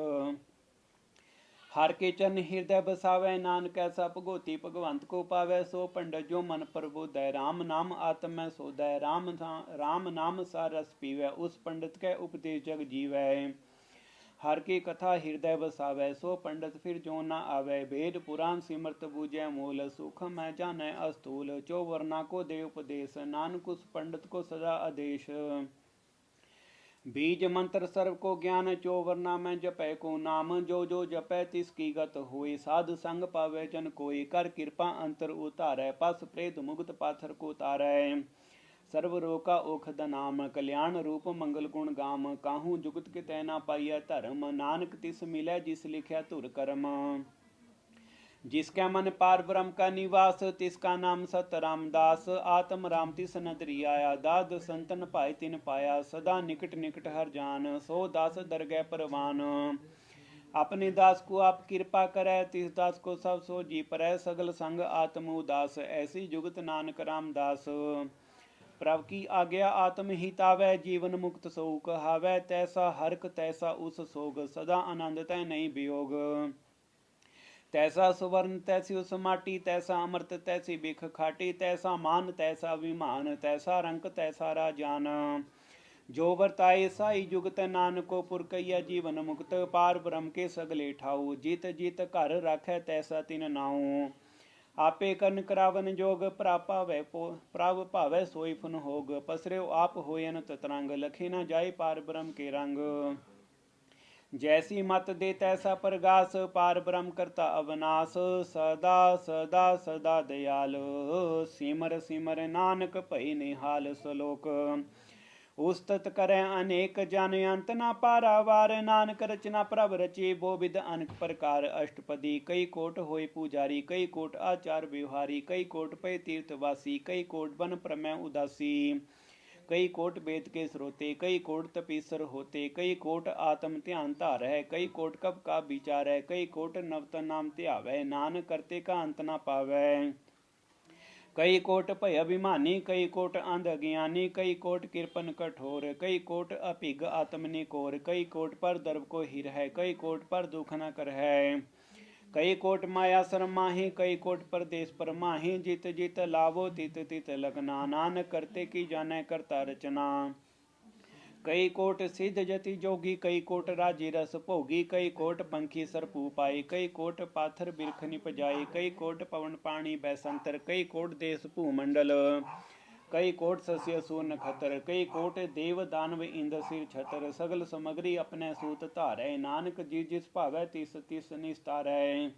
Speaker 1: हर के चरण हृदय बसावै, नानक ऐसा भगोती भगवंत को पावै। सो पंडित जो मन प्रबोधै, राम नाम आत्म में सोधै। राम नाम सा रस पीवै, उस पंडित के उपदेश जग जीवै। हर की कथा हृदय बसावै, सो पंडित फिर जो न आवै। वेद पुराण सिमरत बूझै मूल, सुख में जानै अस्तूल। चो वर्णा को दे उपदेश, नानक उस पंडित को सदा आदेश। बीज मंत्र सर्व को ज्ञान, चो वर्णा में जपै को नाम। जो जो जपै तिसकी गत होई, साधु संग पावै जन कोई। कर कृपा अंतर उतारै, पस प्रेत मुक्त पाथर को तारै। सर्व रोका ओखद नाम, कल्याण रूप मंगल गुण गाम। काहू जुगत के तैना पाइय धर्म, नानक तिस मिलै जिस लिख्या धुर कर्म। जिसका मन पार ब्रह्म का निवास, तिसका नाम सत रामदास। आत्म राम तिस नदरी आया, दाद संतन भाई तिन पाया। सदा निकट निकट हर जान, सो दास दरगह परवान। अपने दास को आप कृपा करे, तिस दास को सब सो जी परै। सगल संग आत्म उदास, ऐसी जुगत नानक रामदास। प्रभु की आज्ञा आत्म हितावै, जीवन मुक्त सो कहावै। तैसा हरक तैसा उस सोग, सदा आनंद तै नहीं वियोग। तैसा सुवर्ण तैसी उस माटी, तैसा अमृत तैसी बिख खाटी। तैसा मान तैसा विमान, तैसा रंक तैसा राजान। जो वर्ताए साई जुगत, नानको पुरकैया जीवन मुक्त। पार ब्रह्म के सगले ठाऊ, जीत जीत घर राखै तैसा तिन नाऊ। आपे करन करावन जोग, प्राप भावै सोई फुन होग। पसरे आप होयन ततरंग, लखे न जाए पार ब्रह्म के रंग। जैसी मत दे तैसा प्रगास, पार ब्रह्म करता अवनाश। सदा सदा सदा दयाल, सिमर सिमर नानक भई निहाल। सलोक। उस्तत करे अनेक जन, अंत न पारावार। नानक रचना प्रभ रची, बो विद अनेक प्रकार। अष्टपदी। कई कोट होय पुजारी, कई कोट आचार व्यवहारी। कई कोट पै तीर्थवासी, कई कोट बन प्रमेय उदासी। कई कोट वेद के स्रोते, कई कोट तपीसर होते। कई कोट आत्म ध्यान धार है, कई कोट कब का विचार है। कई कोट नवतन नाम ध्यावै, नानक करते का अंत न पावै। कई कोट भय अभिमानी, कई कोट अंध अज्ञानी। कई कोट कृपन कठोर, कई कोट अभिग आत्मनिकोर। कई कोट पर दर्भ को हिर है, कई कोट पर दुख न कर है। कई कोट माया सर माही, कई कोट परदेश पर माही। जित जित लावो तित तित लगना, नानक करते की जाने करता रचना। कई कोट सिद्ध जति जोगी, कई कोट राजी रस भोगी। कई कोट पंखी सरपू पाई, कई कोट पाथर बिरख निपजाई। कई कोट पवन पानी बैसंतर, कई कोट देश भूमंडल। कई कोट सस्य सूर नखतर, कई कोट देव दानव इंद्र सिर छतर। सगल समग्री अपने सूत धारै, नानक जी जिस भावै तिस तिस निस्तारै।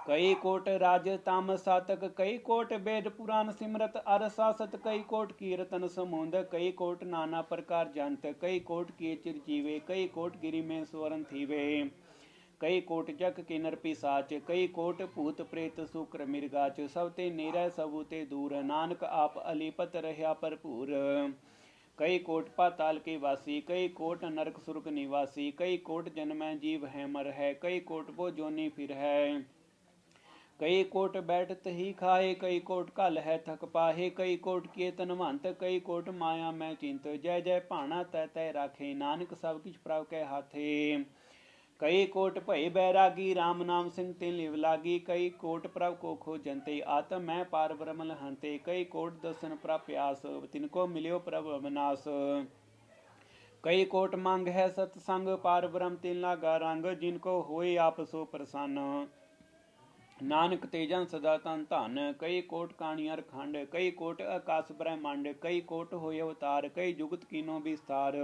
Speaker 1: कई कोट राज ताम सातक, कई कोट वेद पुराण सिमरत अर सासत। कई कोट कीर्तन समुंद, कई कोट नाना प्रकार जंत। कई कोट किए चिरजीवे, कई कोट गिरि में स्वरन थीवे। कई कोट जग किन्नर पिसाच, कई कोट भूत प्रेत शुक्र मृगाच। सब ते निरय सबु ते दूर, नानक आप अलीपत रह्या भरपूर। कई कोट पाताल के वासी, कई कोट नरक सुरग निवासी। कई कोट जन्म जीव है मर है, कई कोट वो जोनी फिर है। कई कोट बैठत ही खाए, कई कोट कल है थक पाहे। कई कोट किए तनवंत, कई कोट माया में चिंत। जय जय भाना तय तय राखे, नानक सब किछ प्रभ के हाथे। कई कोट भय बैरागी राम नाम सिंह तिन लिव लागी। कई कोट प्रभ को खोजंते आत्म मैं पार ब्रह्म लहंते। कई कोट दर्शन प्रप्यास तिनको मिल्यो प्रभ अविनाश। कई कोट मांग है सतसंग पार ब्रह्म तिन लागा रंग। जिनको होए आप सो प्रसन्न नानक तेजन सदा तन धन। कई कोट काणियर खंड कई कोट आकाश ब्रह्मांड। कई कोट होए अवतार कई जुगत कीनो विस्तार।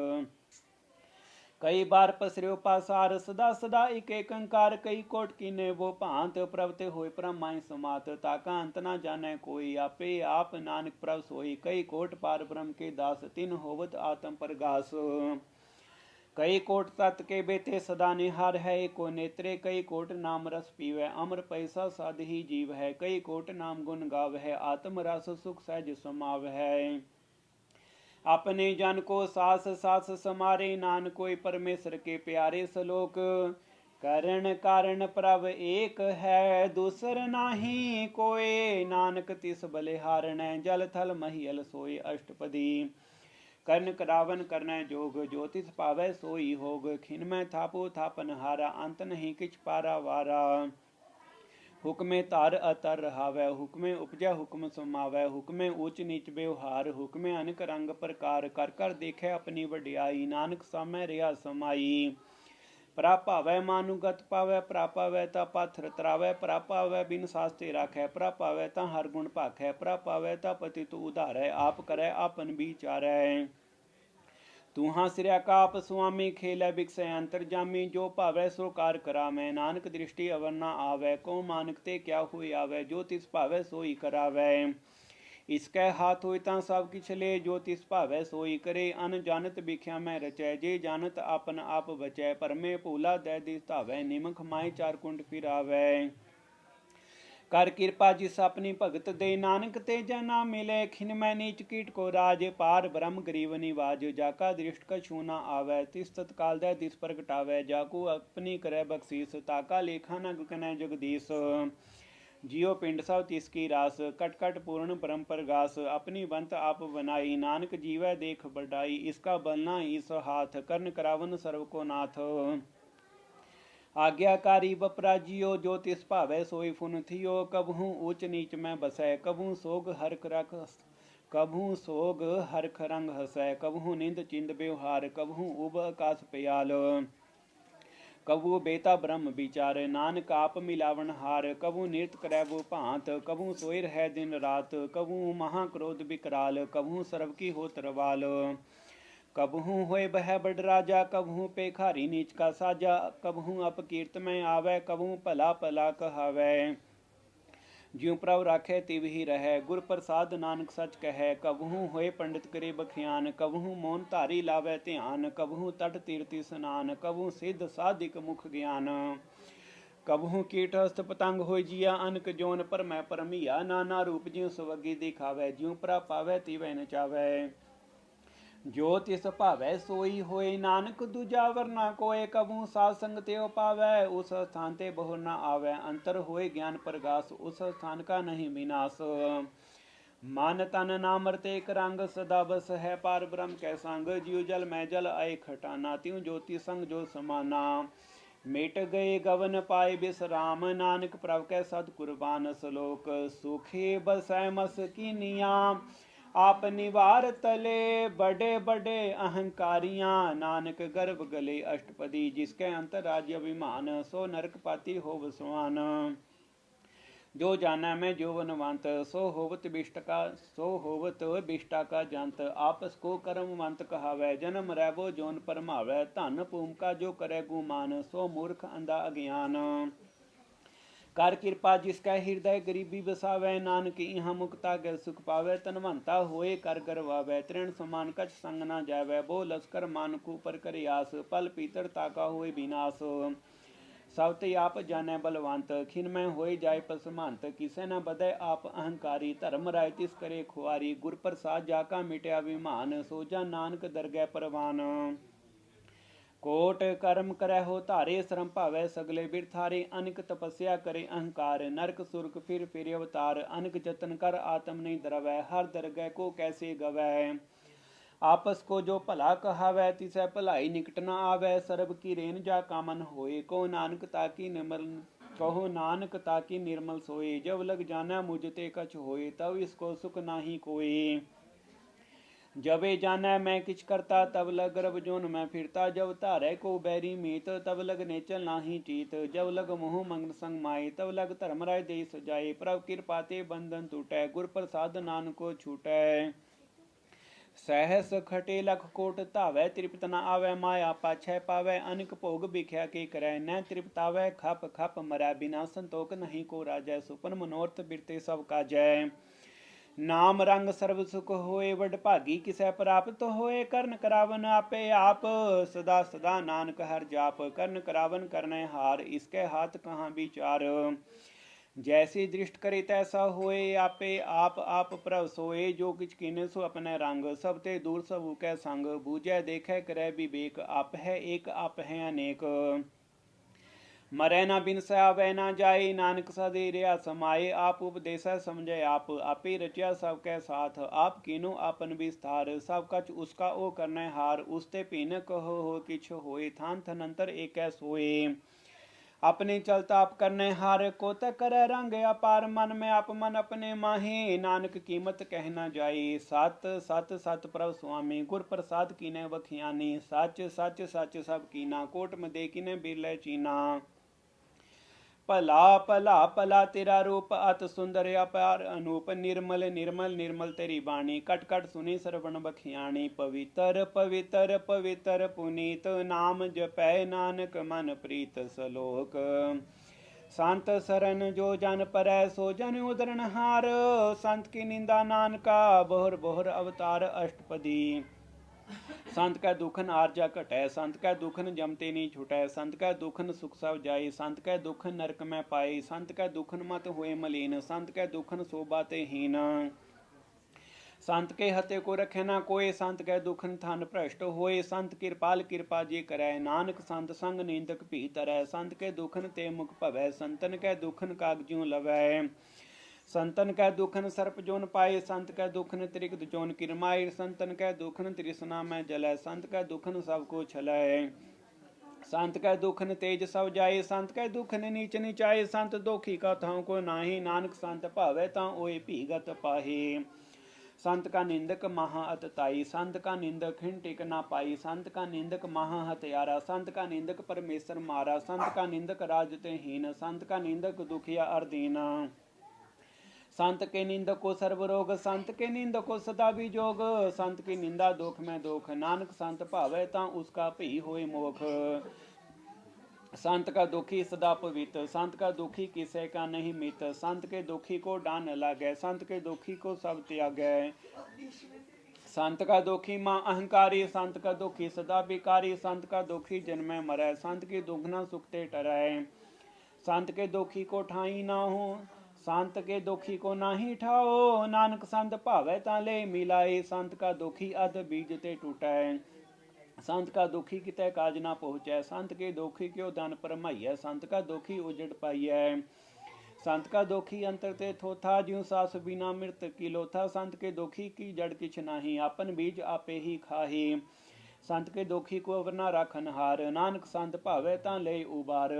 Speaker 1: कई बार पसर्यो पासार सदा सदा एक अंकार। कई कोट कीने वो भांत प्रवते होए परमाई समात। ताका अंत ना जाने कोई आपे आप नानक प्रभ सोई। कई कोट पार ब्रह्म के दास तिन होवत आत्म प्रगास। कई कोट तत् के बेते सदा निहार है को नेत्रे। कई कोट नाम रस पीवै अमर पैसा साध ही जीव है। कई कोट नाम गुण गाव है आत्म रस सुख सहज समाव है। अपने जन को सास सास समारे नान कोई परमेश्वर के प्यारे। सलोक करण कारण प्रभ एक है दूसर नाही कोय। नानक तिस बलिहारण जल थल महियल सोय। अष्टपदी कर्ण करावन करनै जोग ज्योतिष पावै सोई होग। खिन में थापो थापन हारा अंत नहीं किछ पारा वारा। हुक्मे तार अतर रहावै हुक्मे उपजै हुक्म समावै। हुक्मे ऊच नीच व्यवहार हुक्मे अनक रंग प्रकार। कर कर देखे अपनी वड्याई नानक सामै रिया समाई। प्रापावै मानुगत पावै प्रापावै ता पाथर तरावै। प्रापावै बिन सास्ते राखै प्रापावै ता हर गुण भाखै। प्रापावै ता पतित उधारै आप करै आपन विचारै। तूहा सिरया काप स्वामी खेलै बिकसै अंतर जामी। जो भावै सो कार करावै नानक दृष्टि अवर न आवै। को मानक ते क्या हुई आवै जो तिस भावै सोई करावै। इसकै हाथ होई तां सब किछ ले जो तिस भावै सोई करे। अन जानत बिख्या में रचै जे जानत आपन आप बचै। परमे भूला दै दिस धावै निमख माय चार कुंड फिरावै। कर कृपा जिस अपनी भगत दे नानक ते जना मिले। खिन मैं नीच कीट को राज पार ब्रह्म गरीब निवाज। जाका दृष्ट कछू न आवे तिस तत्काल दे दिस प्रगटावे। जाको अपनी करे बख्शीस ताका लेखा न गकनै जगदीश। जियो पिंड सब तिसकी रास कट कट पूर्ण ब्रह्म प्रगास। अपनी बंत आप बनाई नानक जीवै देख बढ़ाई। इसका बलना ईस हाथ कर्ण करावन सर्व को नाथ। आज्ञाकारी बपराजियो जो तिस भावै सोई फुन थियो। कबहू ऊच नीच में बसै कबहू सोग हरख रख। कबहू सोग हरख रंग हसै कबहू निंद चिंद व्यवहार। कबहू उब आकाश प्याल कबू बेता ब्रह्म विचार। नानक आप मिलावन हार कबू नृत करै वो भांत। कबू सोई रह दिन रात कबू महाक्रोध विकराल। कबहू सर्व की हो तरवाल कबहू होए बह बड़ राजा। कबहू पेखारी नीच का साजा। कबहू अपकीर्त में आवे कबहू भला भला कहावै। ज्यों प्रभ राखे तिव ही रहै गुर प्रसाद नानक सच कहै। कबहू होए पंडित करे बखियान कबहू मौन धारी लावे ध्यान। कबहू तट तीर्थ स्नान कबहू सिद्ध साधिक मुख ज्ञान। कबहू कीट हस्त पतंग होई जिया अनक जोन पर मैं परमिया। नाना रूप ज्यों सुवगी दिखावै ज्यों प्रभ पावै तिवै नचावै। जो तिस भावै सोई होए नानक दूजा वरना कोय। कबहू साध संग त्यो पावै उस स्थान ते बहु न आवै। अंतर होए ज्ञान प्रगास उस स्थान का नहीं विनाश। मन तन नाम रते एक रंग सदा बस है पार ब्रह्म कै संग। जियो जल में जल आए खटाना त्यों ज्योति संग जो समाना। मिट गए गवन पाए विश्राम नानक प्रभ कै सद कुर्बान। सलोक सुखी बसै मस कीनिया आप निवार तले। बड़े बड़े अहंकारियां नानक गर्भ गले। अष्टपदी जिसके अंतर राज्य अभिमान सो नरक पाती हो वसवान। जो जाना मैं जोवनवंत सो होवत बिष्टा का जंत। आपस को कर्मवंत कहावै जन्म रैवो जोन परमावै। धन भूमिका जो करे गुमान सो मूर्ख अंधा अज्ञान। कर कृपा जिसका हृदय गरीबी बसावै नानक इहाँ मुक्ता गै सुख पावै। तनवंता होए कर गरवावै तृण समान कछ संग न जावै। बो लश्कर मानकू पर कर आस पल पीतर ताका होए विनाश। सब ते आप जानै बलवंत खिन में होए जाय पसमंत। किसे न बदै आप अहंकारी धर्म राय तिस करे खुआरी। गुर प्रसाद जाका मिटया विमान सोजा नानक दरगह परवान। कोट कर्म करे हो धारे श्रम भावै सगले बिरथारे। अनक तपस्या करे अहंकार नरक सुरक फिर अवतार। अनक जतन कर आत्म नहीं दरवै हर दरगह को कैसे गवै। आपस को जो भला कहावै तिसै भलाई निकट न आवै। सर्ब की रेन जा कामन होए को नानक ताकी निर्मल कहो नानक ताकी निर्मल सोए। जब लग जाना मुझ ते कछ होए तब इसको सुख नाही कोई। जबे जाना मैं किछ करता तब लग गर्भ जोन में फिरता। जब धारे को बैरी मीत तब लग नेचल नाही चीत। जब लग मोह मंगन संग माए तब लग धर्मराय दे सजाए। प्रभ कृपा ते बंधन टूटै गुर प्रसाद नानको छूटै। सहस खटे लख कोट धावै तृप्त न आवै। माया पाछै पावै अनिक भोग बिख्या के करै। न तृप्तावै खप खप मरै बिना संतोख नहीं को राजै। सुपन मनोरथ बिरते सब काजै। नाम रंग सर्व सुख होए वड भागी किसै प्राप्त होए। कर्ण करावन आपे आप सदा सदा नानक हर जाप। कर्ण करावन करने हार इसके हाथ कहाँ विचार। जैसी दृष्ट करे तैसा होए आपे आप प्रभ सोए। जो किछ कीने सो अपने रंग सब ते दूर सब कै संग। बूझै देखे करे विवेक आप है एक आप है अनेक। मरै ना बिन आवे ना जाए नानक सदेरिया समाए। आप उपदेश समझे आप आपे रचिया सबके साथ। आप कीनो आपन विस्तार सब कछ उसका ओ करने हार। उसते पीन कहो हो किछ होए थान थनंतर एक सोए। अपने चलता आप करने हार को तक करे रंग अपार। मन में आप मन अपने माहे नानक कीमत कहना जाए। सत सत सत प्रभ स्वामी गुर प्रसाद कीने बखियानी। सच सच सच सब कीना कोट में दे किने बिरले चीना। भला भला भला तेरा रूप अत सुंदर अपार अनूप। निर्मल निर्मल निर्मल तेरी बाणी कट कट सुनी सरवण बखियाणी। पवित्र पवित्र पवित्र पुनीत नाम जपै नानक मन प्रीत सलोक। संत सरन जो जन परै सो जन उदरण हार। संत की निंदा नानका बोहर बोहर अवतार अष्टपदी। संत कै दुखन आरजा घटै संत कै दुखन जमते नी छुटै। संत कै दुखन सुख सब जाए संत कै दुखन नरक में पाए। संत कै दुखन मत हुए मलीन संत कै दुखन शोभा ते हीन। संत के हते को रखे ना कोई संत कै दुखन थन भ्रष्ट होए। संत कृपाल कृपा जी करै नानक संत संग निंदक भी तरै। संत के दुखन ते मुख भवै संतन कै दुखन कागज्यों लवै। संतन कै दुखन सर्प जोन पाए संत कै दुखन त्रिकद जोन किरमाए। संतन कै दुखन तृष्णा में जलै संत कै दुखन सबको छलै। संत कै दुखन तेज सब जाए संत कै दुखन नीच नीचाए। संत दोखी का थां को नाही नानक संत भावै तां ओए भीगत पाहे। संत का निंदक महा अतताई संत का निंदक खिन टिक ना पाई। संत का निंदक महा हत्यारा संत का निंदक परमेश्वर मारा। संत का निंदक राजते हीन संत का निंदक दुखिया अर्दीना। संत के निंदक को सर्वरोग संत के निंदक को सदा विजोग। संत की निंदा दोख में दोख नानक संत भावै तां उसका भी होए मोख। संत का दुखी सदा पवित्र संत का दुखी किसे का नहीं मित। संत के दुखी को डान न लागै संत के दुखी को सब त्यागै। संत का दुखी मां अहंकारी संत का दुखी सदा बिकारी। संत का दुखी जन्मे मरै संत की दुखना सुखते टरै। संत के दुखी को ठाई ना हो संत के दुखी को नाही ठाओ। नानक संत भावै तां ले मिलाए। संत का दुखी अध बीज ते टूटै। संत का दुखी कितै काज ना पहुँचै। संत के दुखी क्यों धन परमाइयै। संत का दुखी उजड़ पाइयै। संत का दुखी अंतर ते थोथा ज्यों सास बिना मृत की लोथा। संत के दुखी की जड़ किछ नाही आपन बीज आपे ही खाही। संत के दुखी को अवरना राखन हार नानक संत भावै तां ले उबार।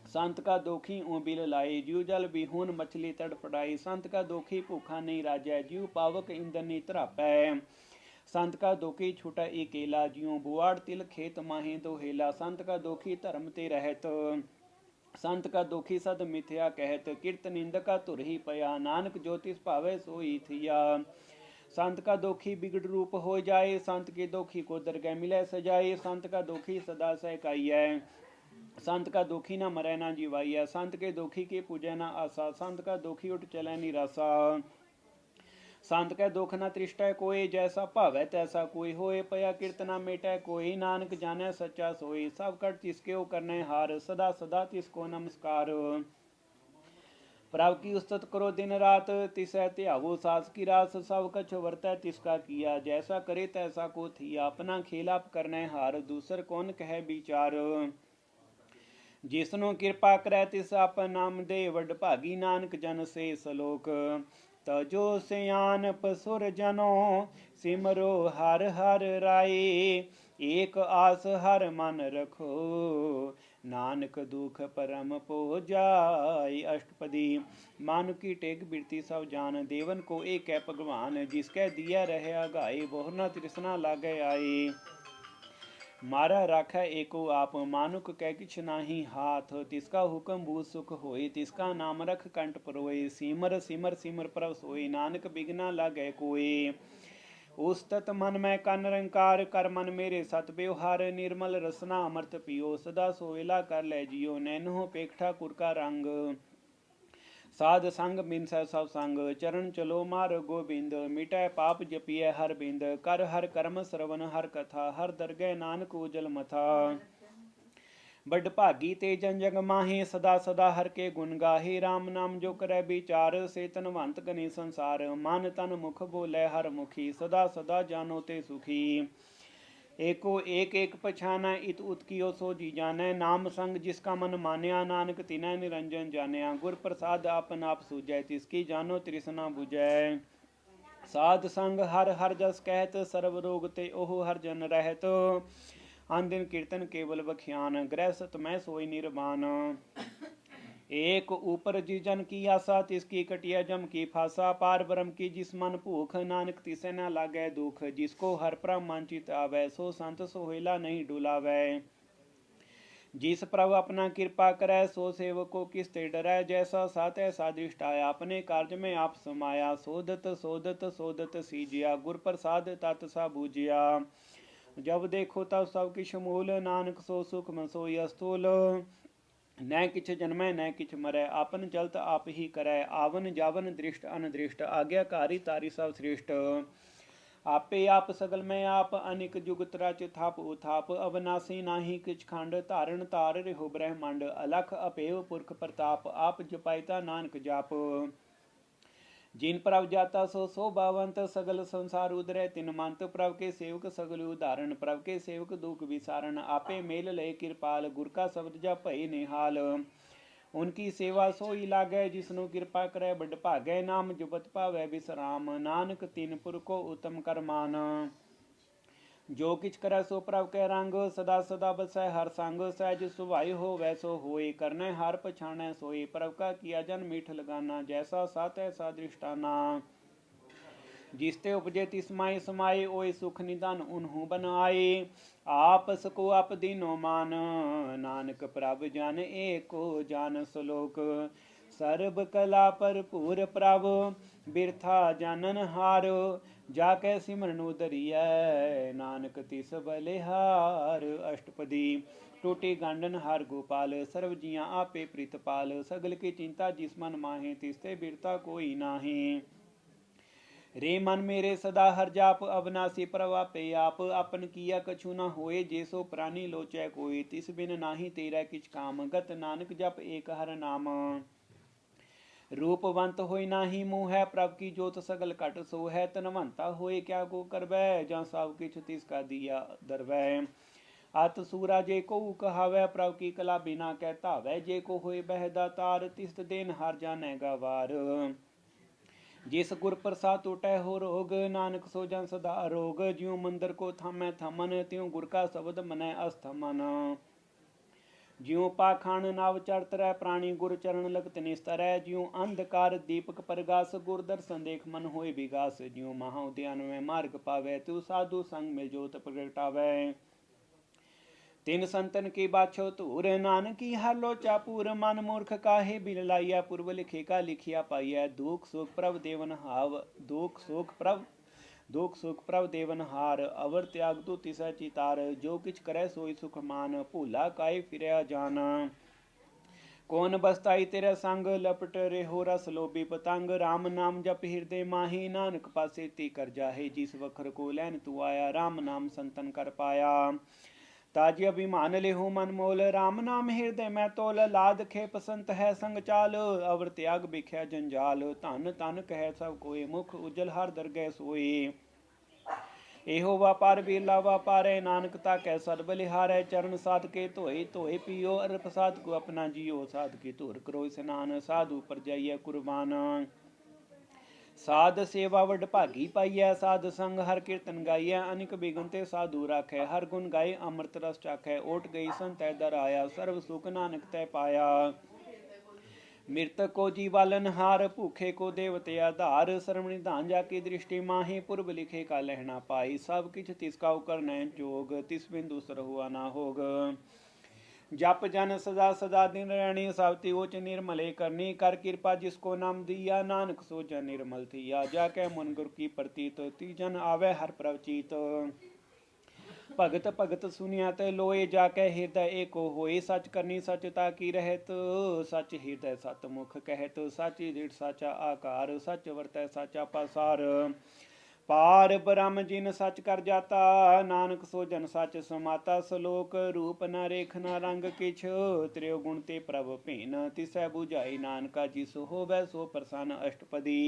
Speaker 1: संत का दुखी ऊँ बिल लाए जीव जल बिहून मछली तड़फड़ाई। संत का दुखी भूखा नहीं राजै जीव पावक ईंधन नी तरापै। संत का दुखी छुटा अकेला ज्यों बुआड़ तिल खेत माहे दोहेला। संत का दुखी धर्म ते रहत संत का दुखी सद मिथ्या कहत। कीर्त निंदका तुर ही पया नानक ज्योतिष भावै सोई थिया। संत का दुखी बिगड़ रूप हो जाए संत के दुखी को दरगह मिले सजाए। संत का दुखी सदा सहकाइयै संत का दुखी न मरै न जीवाइया। संत के दुखी के पूजै न आशा संत का दुखी उठ चलै निराशा। संत कै दुख न त्रिष्टै कोई जैसा भावै तैसा कोई होए। पया कीर्त न मेटै कोई नानक जानै सच्चा सोई। सब कट तिसके करने हार सदा सदा तिसको नमस्कार। प्रभु की उस्तत करो दिन रात तिसै त्यागो सास की रास। सब कछ वर्तै तिसका किया जैसा करे तैसा को थिया। अपना खेलाप करने हार दूसर कौन कह विचार। जिसनो कृपा करै तिस आपन नाम दे वड भागी। नानक जन से सलोक तजो सयानप सुर जनो सिमरो हर हर राई। एक आस हर मन रखो नानक दुख परम पो जाय। अष्टपदी। मानुख की टेक बिरती सब जान, देवन को एक है भगवान। जिसकै दिया रहे आगाए, बहु न तृष्णा लागे आए। मारा राखै एको आप, मानुक कै किछ नाही हाथ। तिसका हुक्म बूझ सुख होय, तिसका नाम रख कंठ परोय। सिमर सिमर सिमर प्रभ सोय, नानक बिघना लागै कोय। उस्तत मन में कन रंकार, कर मन मेरे सत व्यवहार। निर्मल रसना अमृत पियो, सदा सोवेला कर लै जियो। नैनो पेख ठाकुर का रंग, साध संग बिनसै सब संग। चरण चलो मार गोबिंद, मिटै पाप जपिय हर बिंद। कर हर कर्म श्रवण हर कथा, हर दरगह नानक उजल मथा। बड़ भागी ते जन जग माहे, सदा सदा हर के गुण गाहे। राम नाम जो करे विचार, से तनवंत गने संसार। मन तन मुख बोले हर मुखी, सदा सदा जानो ते सुखी। एको एक एक पछाना, इत उत कियो सो जी जानै। नाम संग जिसका मन मान्या, नानक तिनै निरंजन जान्या। गुर प्रसाद आपन आप सूझै, तिसकी जानो तृष्णा बुझै। साध संग हर हर जस कहत, सर्व रोग ते ओह हर जन रहत। आन दिन कीर्तन केवल बख्यान, गृहस्थ में सोई निर्वाण। एक ऊपर जिस जन की आशा, तिसकी कटिया जम की फासा। पार ब्रह्म की जिस मन भूख, नानक तिसे न लागै दुख। जिसको हर प्रभ मांचित आवे, सो संत सोहेला नहीं डुलावै। जिस प्रभु अपना कृपा करै, सो सेवको किस ते डरै। जैसा सा तैसा दृष्ट आया, अपने कार्य में आप समाया। सोधत सोधत सोधत सीजिया, गुर प्रसाद तत सा बूझिया। जब देखो तब सब किछ मूल, नानक सो सुख सोई अस्तूल। न किछ जन्मै न किछ मरै, आपन चलत आप ही करै। आवन जावन दृष्ट अनदृष्ट, आज्ञाकारी तारी सब सृष्ट। आपे आप सगल में आप, अनिक जुगत रच थाप उथाप। अविनाशी नाही किछ खंड, धारण तार रिहो ब्रह्मांड। अलख अपेव पुरख प्रताप, आप जपाइता नानक जाप। जिन प्रभ जाता सो शोभावंत, सगल संसार उदरै तिन मंत। प्रभ के सेवक सगल उदाहरण, प्रभ के सेवक दुख विसारण। आपे मेल लय कृपाल, गुर का शब्द जप भई निहाल। उनकी सेवा सोई लागै, जिसनु कृपा करै बड़ भागै। नाम जुबत पावै विश्राम, नानक तीन पुर को उत्तम कर मान। जो किछ करै सो प्रभ कै रंग, सदा सदा बसै हर संग। सहज सुभाई हो वैसो होय, करनै हार पछाणै सोय। प्रभ का किया जन मीठ लगाना, जैसा सा तैसा दृष्टाना। जिसते उपजे तिस माय समाये, ओय सुख निदान उन्हु बन आए। आपस को आप दीनो मान, नानक प्रभ जन एको जान सलोक। सर्ब कला भरपूर प्रभ, बिरथा जानन हार। जाकै सिमरन उदरियै, नानक तिस बलिहार। अष्टपदी। टूटी गांडन हार गोपाल, सर्व जिया आपे प्रीतपाल। सगल की चिंता जिस मन माहे, तिसते बिरता कोई नाहे। रे मन मेरे सदा हर जाप, अविनाशी प्रभ आपे आप। अपन किया कछु न होए, जेसो प्राणी लोचै कोय। तिस बिन नाही तेरा किछ काम, गत नानक जप एक हर नाम। रूपवंत होय नाही मुँह है, प्रभ की जोत सगल घट सो है। तनवंता होय क्या को करवै, जहाँ सब किछ तिसका दिया दरवै। अत सूरा जे को कहावै, प्रभ की कला बिना कै धावै। जे को होय बह दातार, तिस देन हार जानै गवार। जिस गुर प्रसाद टूटै हो रोग, नानक सो जन सदा अरोग। ज्यों मंदिर को थामै थमन, त्यों गुर का शब्द मनै अस्थमन। ज्यों पाखाण नाव चढ़त रह, प्राणी गुर चरण लगत निस्तरै। ज्यों अंधकार दीपक प्रगास, गुर दर्शन देख मन होय विगास। ज्यों महा उद्यान में मार्ग पावै, त्यों साधु संग में जोत प्रगटावै। तिन संतन की बाछो धूर, नानकी हर लोचा पूर। मन मूर्ख काहे बिल लाइया, पूर्व लिखे का लिखिया पाइया। दुख सुख प्रभ देवन हाव, दुख सुख प्रभ देवन हार। अवर त्याग तू तिसै चितार, जो किछ करे सोई सुख मान। भूला काहे फिरया जान, कौन बसताई तेरे संग। लपट रेहो रस लोभी पतंग, राम नाम जप हृदय माही। नानक पासे ती कर जाहे, जिस वखर को लैन तू आया। राम नाम संतन कर पाया, ताजी अभिमान लेहो मन मोल। राम नाम हृदय में तोल, लाद खेप संत है संग चाल। अवर त्याग बिख्या जंजाल, धन तन कह सब कोय। मुख उजल हर दरगह सोए, एहो व्यापार बिरला व्यापारै। नानक ताकै सद बलिहारै, चरण साध के धोए धोए पियो। अर प्रसाद को अपना जियो, साध के धुर करो स्नान। साधु पर जाइए कुर्बान, ਸਾਧ ਸੇਵਾ ਵਡ ਭਾਗੀ ਪਾਈਐ, ਸਾਧ ਸੰਗ ਹਰ ਕੀਰਤਨ ਗਾਈਐ, ਅਨਿਕ ਬਿਗਨ ਤੇ ਸਾਧੂ ਰਾਖੈ, ਹਰ ਗੁਣ ਗਾਏ ਅੰਮ੍ਰਿਤ ਰਸ ਚਾਖੈ, ਓਟ ਗਈ ਸੰਤੈ ਦਰ ਆਇਆ, ਸਰਬ ਸੁਖ ਨਾਨਕ ਤੈ ਪਾਇਆ। ਮ੍ਰਿਤਕ ਕੋ ਜੀਵਾਲਨ हार, भूखे को देवते आधार, श्रवण निधान जाकी दृष्टि माही, पूर्व लिखे का लहना पाई, सब किछ तिसका करनै जोग, तिस बिन दूसर हुआ ना होग। जप जन सदा सदा दिन रहनी, सावती उच निर्मले करनी, कर कृपा जिसको नाम दिया, नानक सो जन निर्मल थिया, जाके मन गुर की प्रतीत, तीजन आवे हर प्रवचित। भगत भगत सुनिया ते लोए, जाके हृदय एको होए, सच करनी सचता की रहत, सच हृदय सत मुख कहत, साची दृढ़ साचा आकार, सच वरतै साचा पासार। पार ब्रह्म जिन सच कर जाता, नानक सो जन सच समाता, सलोक रूप न रेख न रंग किछ, त्रियो गुण ते प्रभ भीन, तिसै बुझाई नानका, जिस होवै सो प्रसन्न अष्टपदी।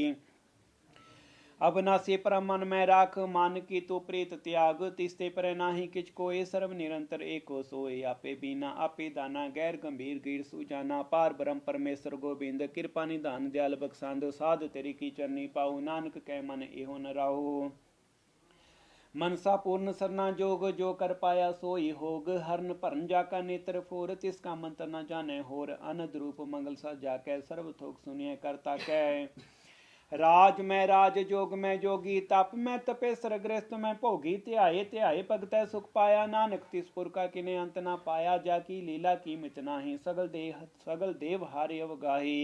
Speaker 1: अबनासी परम मन में राख, मान की तो प्रीत त्याग, तिसते पर नाही किछ कोय, सर्व निरंतर एको सोय, आपे बीना आपे दाना, गैर गंभीर गीर सुजाना, पार ब्रह्म परमेश्वर गोबिंद, कृपा निधान दयाल बख्शांद, साध तेरी की चरनी पाऊ, नानक कै मन एहो न राहु। मनसा पूर्ण सरना जोग, जो कर पाया सोई होग, हरन भरन जाका नेत्र फोर, तिसका मंत्र न जाने होर, अनद रूप मंगल सा जाकै, सर्व थोक सुनिए करता कै। राज में राज जोग में जोगी, तप में तपेसर गृहस्थ में भोगी, ध्याये ध्याये भगतै सुख पाया, नानक तिस पुर का किने अंत न पाया, जाकी लीला की मित नाही, सगल देव हारे अवगाही।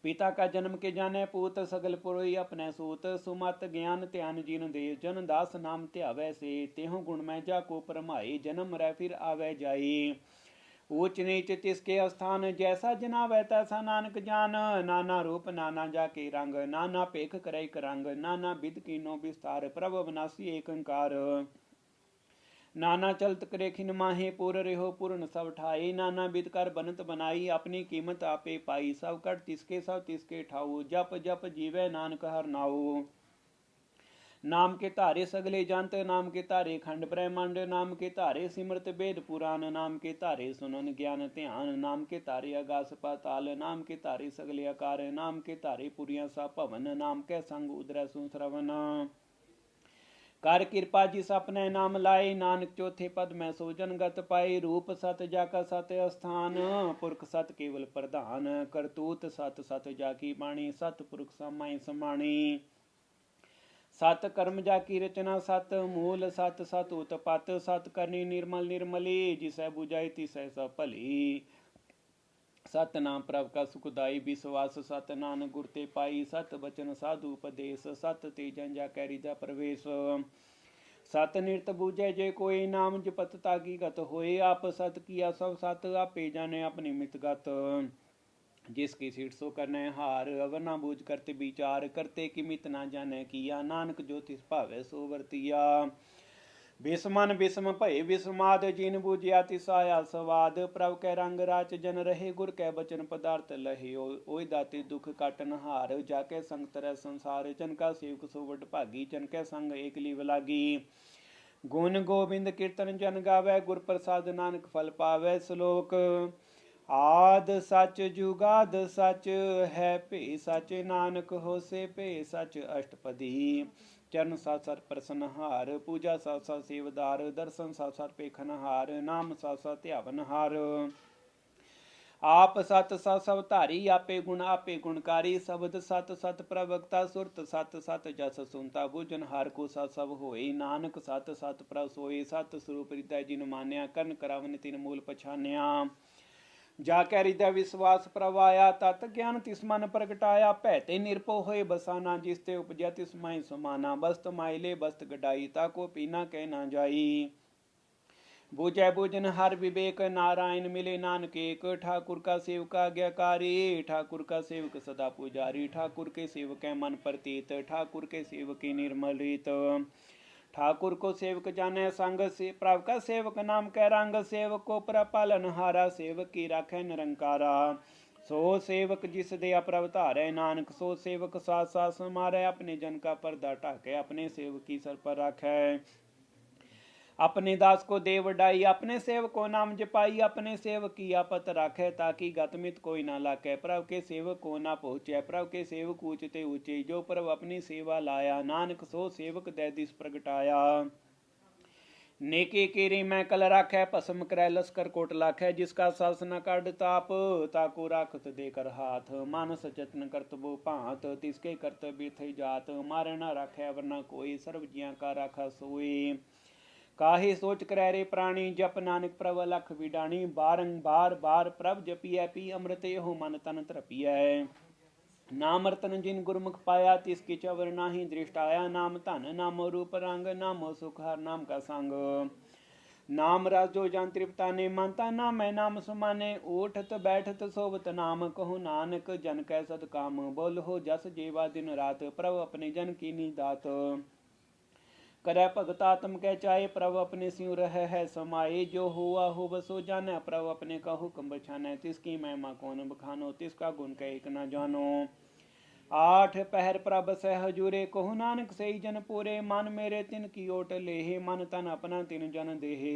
Speaker 1: पिता का जन्म के जाने पूत, सगल पुरोई अपने सूत, सुमत ज्ञान ध्यान जिन दे, जन दास नाम ध्यावै से, तेहु गुण में जाको परमाई, जन्म रह फिर आवे जाई। ऊंच नीच तिसके स्थान, जैसा जनावै तैसा नानक जान, नाना रूप नाना जाके रंग, नाना पेख करे करंग, नाना विध कीनो विस्तार, प्रभ अविनाशी एक अंकार। नाना चलत करे खिन माहे, पूर रेहो पूर्ण सब ठाई, नाना विध कर बनत बनाई, अपनी कीमत आपे पाई, सब कट तिसके ठाऊ, जप जप जीवे नानक हर नाऊ। नाम के तारे सगले जंत, नाम के तारे खंड ब्रह्मांड, नाम के तारे सिमरत वेद पुराण, नाम के तारे सुनन ज्ञान ध्यान, नाम के तारे आकाश पाताल, नाम के तारे सगले आकार, नाम के तारे पुरिया सा भवन, नाम के संग उदरै सुश्रवण। कर कृपा जिस अपने नाम लाए, नानक चौथे पद में सो जनगत पाए, रूप सत जाका सत स्थान, पुरख सत केवल प्रधान, करतूत सत सत जाकी बाणी, सत पुरख समाई समाणी। सत कर्म जाकी रचना सत, मूल सत सत उत्पत, सत करनी निर्मल निर्मली, जिसै बुझाई तिसै सब भली। सत नाम प्रभ का सुखदाई, विश्वास सत नानक गुर ते पाई, सत बचन साधु उपदेश, सत ते जन जाकै हृदय प्रवेश। सत निरत बूझे जे कोई, नाम जपत तागी गत होए, आप सत किया सब सत, आपे जाने अपनी मित गत। जिसकी सीट सो करने हार, अवर ना बूझ करते विचार, करते कि मित ना जाने किया, नानक जो तिस भावे सो वर्तिया। विस्मन विस्म भय विस्माद, जिन बूझिया तिस आया स्वाद, प्रभ कै रंग राच जन रहे, गुर कै बचन पदार्थ लहे, ओय दाते दुख काटन हार, जाके संग तरह संसार, जन का सेवक सो वड भागी, जन कै संग एक लीव लागी। गुण गोविंद कीर्तन जन गावै, गुर प्रसाद नानक फल पावै। श्लोक आद सच जुगाद सच है, पे सच नानक होसे पे सच अष्टपदी। चरण साथ साथ प्रसन्न हार, पूजा साथ साथ सेवदार, दर्शन साथ साथ पेखन हार, नाम साथ साथ ध्यावन हार। आप सत सत सब धारी, आपे गुणकारी, शब्द सत सत प्रवक्ता, सुरत सत सत जस सुनता, बुझन हार को सत सब होए, नानक सत सत प्रभ सोए, सत स्वरूप हृदय जिन मान्या, कर्ण करावन तिन मूल पछान्या। जाकै हृदय विश्वास प्रवाया, तत् ज्ञान तिस मन प्रगटाया, भैते निरपो होए बसाना, जिसते उपजया तिस माई समाना, बस्त माइले बस्त गडाई, ताको पीना कह ना जाई। बूझै बूझन हर विवेक, नारायण मिले नानक एक, ठाकुर का सेवक आज्ञाकारी, ठाकुर का सेवक सदा पुजारी, ठाकुर के सेवक मन प्रतीत, ठाकुर के सेवक निर्मल रीत। ठाकुर को सेवक जाने संग, से प्रभ का सेवक नाम कै रंग, सेवक को प्रभ पालन हारा, सेवक की राखै निरंकारा। सो सेवक जिस दया प्रभ धारै, नानक सो सेवक साथ साथ समारै, अपने जन का पर्दा ढाकै, अपने सेवक की सर पर राखै। अपने दास को दे वडाई, अपने सेवक को नाम जपाई, अपने सेवक की आपत राखे, ताकि गतमित कोई ना लाके। प्रभु के सेवक को ना पहुँचे, प्रभु के सेवक ऊंचते ऊंचे, जो प्रभु अपनी सेवा लाया, नानक सो सेवक दे दिस प्रगटाया। नेके केरी मैं कल राखै, भस्म करै लस्कर कोट लाखै, जिसका सास न काढ़ ताप, ताको राखत देकर हाथ। मानस जतन करत बो भांत, तिसके करत बिरथ जात, मारे न राखै वरना कोई, सर्व जियां का राखा सोई। काहे सोच करै रे प्राणी, जप नानक प्रभ लख बिडाणी, बारंबार बार प्रभ जपियै, पी अमृत हो मन तन तरपियै। नाम रतन जिन गुरमुख पाया, तिसकी चवर नाही दृष्ट आया। नाम धन नाम रूप रंग, नामो सुख हर नाम का संग। नाम राजो जान तृप्ताने, मानता नाम मैं नाम सुमाने। उठत बैठत सोवत नाम, कहु नानक जन कै सद काम। बोल हो जस जेवा दिन रात, प्रभु अपने जन की दात। करै भगत आत्म कै चाहे, प्रभु अपने सिंह रह है समाये। जो हुआ हो बसो जाने, प्रभु अपने का हुक्म बछाने। तिसकी महिमा कौन बखानो, तिसका गुण कह एक न जानो। आठ पहर प्रभ सह हजूरे, कहु नानक सही जन पूरे। मन मेरे तिन की ओट लेहे, मन तन अपना तिन जन देहे।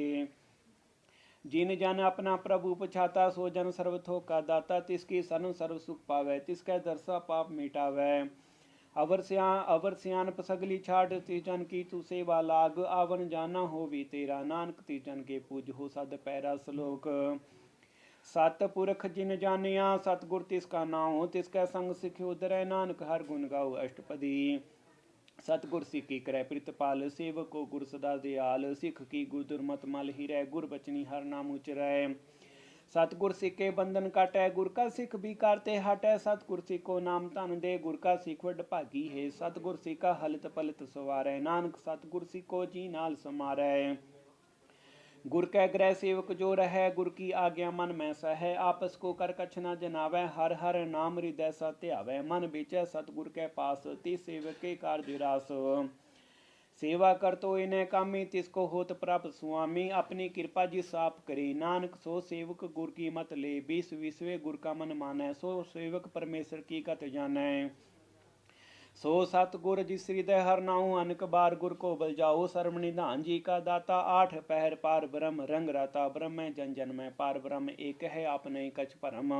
Speaker 1: जिन जन अपना प्रभु पछाता, सो जन सर्व थोक का दाता। तिसकी सन सर्व सुख पावै, तिसकै दरसा पाप मिटावै। अवर सियान पसगली छाट, तिस जन की तू सेवा लाग। आवन जाना हो भी तेरा, नानक तिस जन के पूज हो सद पैरा। श्लोक। सत पुरख जिन जानिया, सतगुर तिसका नाम। तिसकै संग सिख्यो उदरै, नानक हर गुण गाओ अष्टपदी। सतगुर सिख की करे प्रितपाल, सेवक को गुर सदा दयाल। सिख की गुर दुर्मत मल हिरै, गुर बचनी हर नाम उचरै। सतगुर सिख के बंधन काटै, गुर का सिख भी कारते हटै। सतगुर सिख को नाम धन दे, गुर का सिख वड भागी है। सतगुर सिख का हलत पलत सवारै, नानक सतगुर सिख को जी नाल समारै। गुर कै ग्रह सेवक जो रहै, गुर की आज्ञा मन में सहै। आपस को कर कछ न जनावै, हर हर नाम हृदय सा ध्यावै। मन बेचै सतगुर कै पास, तिस सेवक के कार्य रास। सेवा कर तो इन्हें कामी, तिसको होत प्राप्त स्वामी। अपनी कृपा जिस आप करे, नानक सो सेवक गुर की मत ले। बीस विश्वे गुर का मन मानै, सो सेवक परमेश्वर की कत जानै। सो सतगुर जिस हृदय हर नाऊ, अनक बार गुर को बल जाओ। सर्व निधान जी का दाता, आठ पहर पार ब्रह्म रंग राता। ब्रह्म जन जन में पार ब्रह्म, एक है आपने कछ भरम।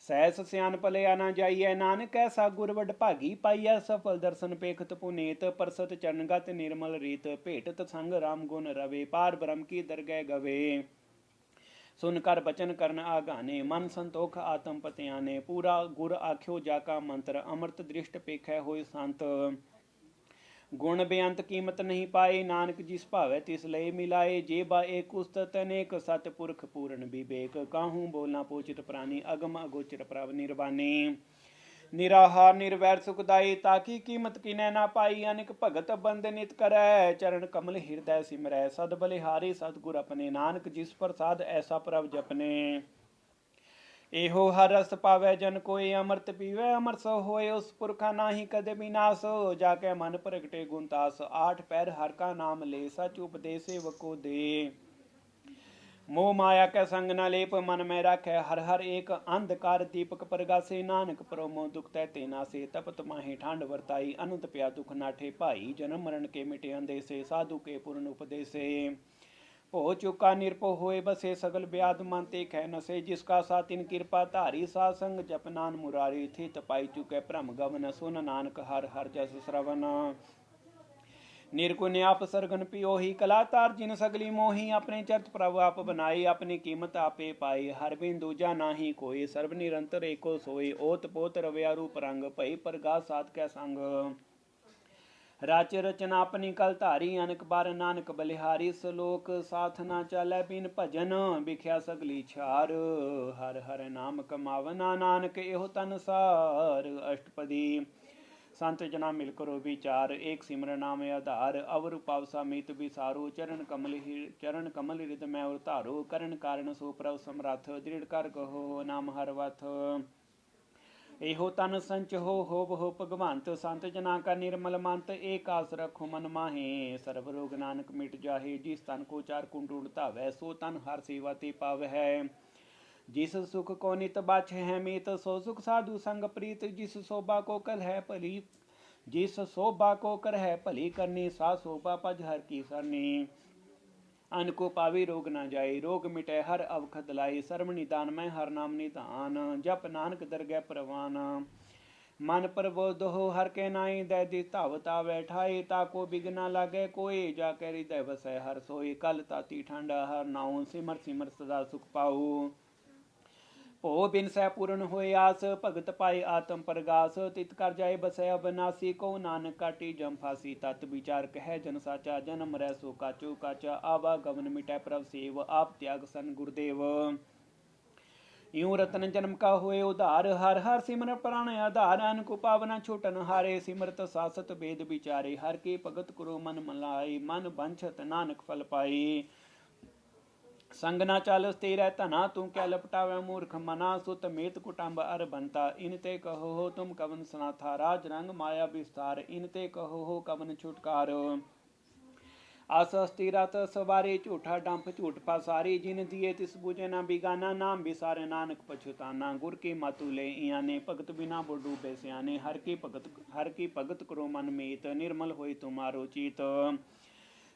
Speaker 1: सहस सियान पलया न जाइए, नानक ऐसा गुर वड भागी पाइय। सफल दर्शन पेखत पुनीत, परसत चरणगत निर्मल रीत। भेटत संग राम गुण रवे, पार ब्रह्म की दरगह गवे। सुनकर बचन करन आगाने, मन संतोख आत्म पत्याने। पूरा गुर आख्यो जाका मंत्र, अमृत दृष्ट पेखै होय संत। गुण बेअंत कीमत नहीं पाए, नानक जिस भावै तिस लय मिलाए। जे बा एक उस्तत अनेक, सत पुरख पूर्ण विवेक। काहू बोलना पोचित प्राणी, अगम अगोचर प्रभ निर्वाणी। निराहार निर्वैर सुखदाई, ताकि कीमत किनै ना पाई। अनेक भगत बंद नित करै, चरण कमल हृदय सिमरै। सद बलिहारी सतगुर अपने, नानक जिस प्रसाद ऐसा प्रभ जपने। एहो हर रस पावै जन कोई, अमृत पीवै अमर सो होए। उस पुरखा नाही कदे विनाश, जाके मन प्रगटे गुणतास। आठ पैर हर का नाम ले, सच उपदेश सेवक को दे। मोह माया के संग न लेप, मन में राखै हर हर एक। अंधकार दीपक प्रगासे, नानक प्रोमो दुख तै नासे। तपत माहे ठांड वर्ताई, अनंत प्या दुख नाठे भाई। जन्म मरण के मिटे अंदेसे, साधु के पूर्ण उपदेसे। हो चुका निरपो होए बसे, सगल ब्याद मानते कै नसे। जिसका साथ इन कृपा धारी, सा संग जपनान मुरारी। थित पाई चुके भ्रम गवन, सुन नानक हर हर जस श्रवण। निर्गुण आप सरगन पियोही, कलातार जिन सगली मोही। अपने चर्च प्रभु आप बनाए, अपनी कीमत आपे पाई। हर बिन दूजा नाही कोई, सर्व निरंतर एको सोई। ओत पोत रव्या रूप रंग, भई प्रगास सात कै संग। राच रचना अपनी कल धारी, अनक बार नानक बलिहारी। सलोक साथ ना चालै बिन भजन, बिख्या सगली छार। हर हर नाम कमावना, नानक एहो तन सार। अष्टपदी। संत जना मिल करो विचार, एक सिमर नाम आधार। अवर पावसा मीत विसारो, चरण कमल हृद में उतारो। करण कारण सो प्रभ समरथ, दृढ़ कर कहो नाम हर वथ। एहो तन संच हो भगवंत, संत जना का निर्मल मंत। एक आस रखो मन माहे, सर्व रोग नानक मिट जाहे। जिस तन को चार कुंड उड़तावै, सो तन हर सेवा ते पावै। जिस सुख को नित बाछ है मीत, सो सुख साधु संग प्रीत। जिस शोभा को कल है भली, जिस शोभा को कर है भली करनी। सा शोभा पज हर की सरनी। अन्न को पावी रोग न जाए, रोग मिटे हर अवखद लाई, सर्व निदान में हर नाम निधान, जप नानक दरगह परवान। मन प्रबोध हो हर के नाई, दय दी धावता बैठाई, ताको बिघना लागे कोई, जाके हृदय बसै हर सोई। कल ताती ठंडा हर नाऊ, सिमर सिमर सदा सुख पाऊ। ओ बिन सह पूर्ण होए आस, भगत पाए आत्म प्रगास, तित कर जाए बसै अबनासी, को नानक काटी जम फांसी। तत् विचार कह जन साचा, जन्म रह सो काचो काचा, आवा गमन मिटै प्रभ सेव, आप त्याग सन गुरुदेव। यूं रतन जन्म का हुए उधार, हर हर सिमर प्राण आधार, अन को पावना छूटन हारे, सिमरत सासत वेद विचारे, हर के भगत करो मन मलाई, मन बंछत नानक फल पाई। संग ना चाल स्थिर तना, तू क्या लपटावे मूर्ख मना, सुत मेत कुटुंब अर बनता, इनते कहो हो तुम कवन सनाथा, राज रंग माया विस्तार, इनते कहो हो कवन छुटकार। आस स्थिरत सवारी, झूठा डंप झूठ पासारी, जिन दिए तिस बुझे ना बिगाना, नाम बिसारे नानक पछुताना। गुर की मातु ले इयाने, भगत बिना बुढ़ डूबे सियाने, हर की भगत करो मन मीत, निर्मल होई तुम्हारो चीत।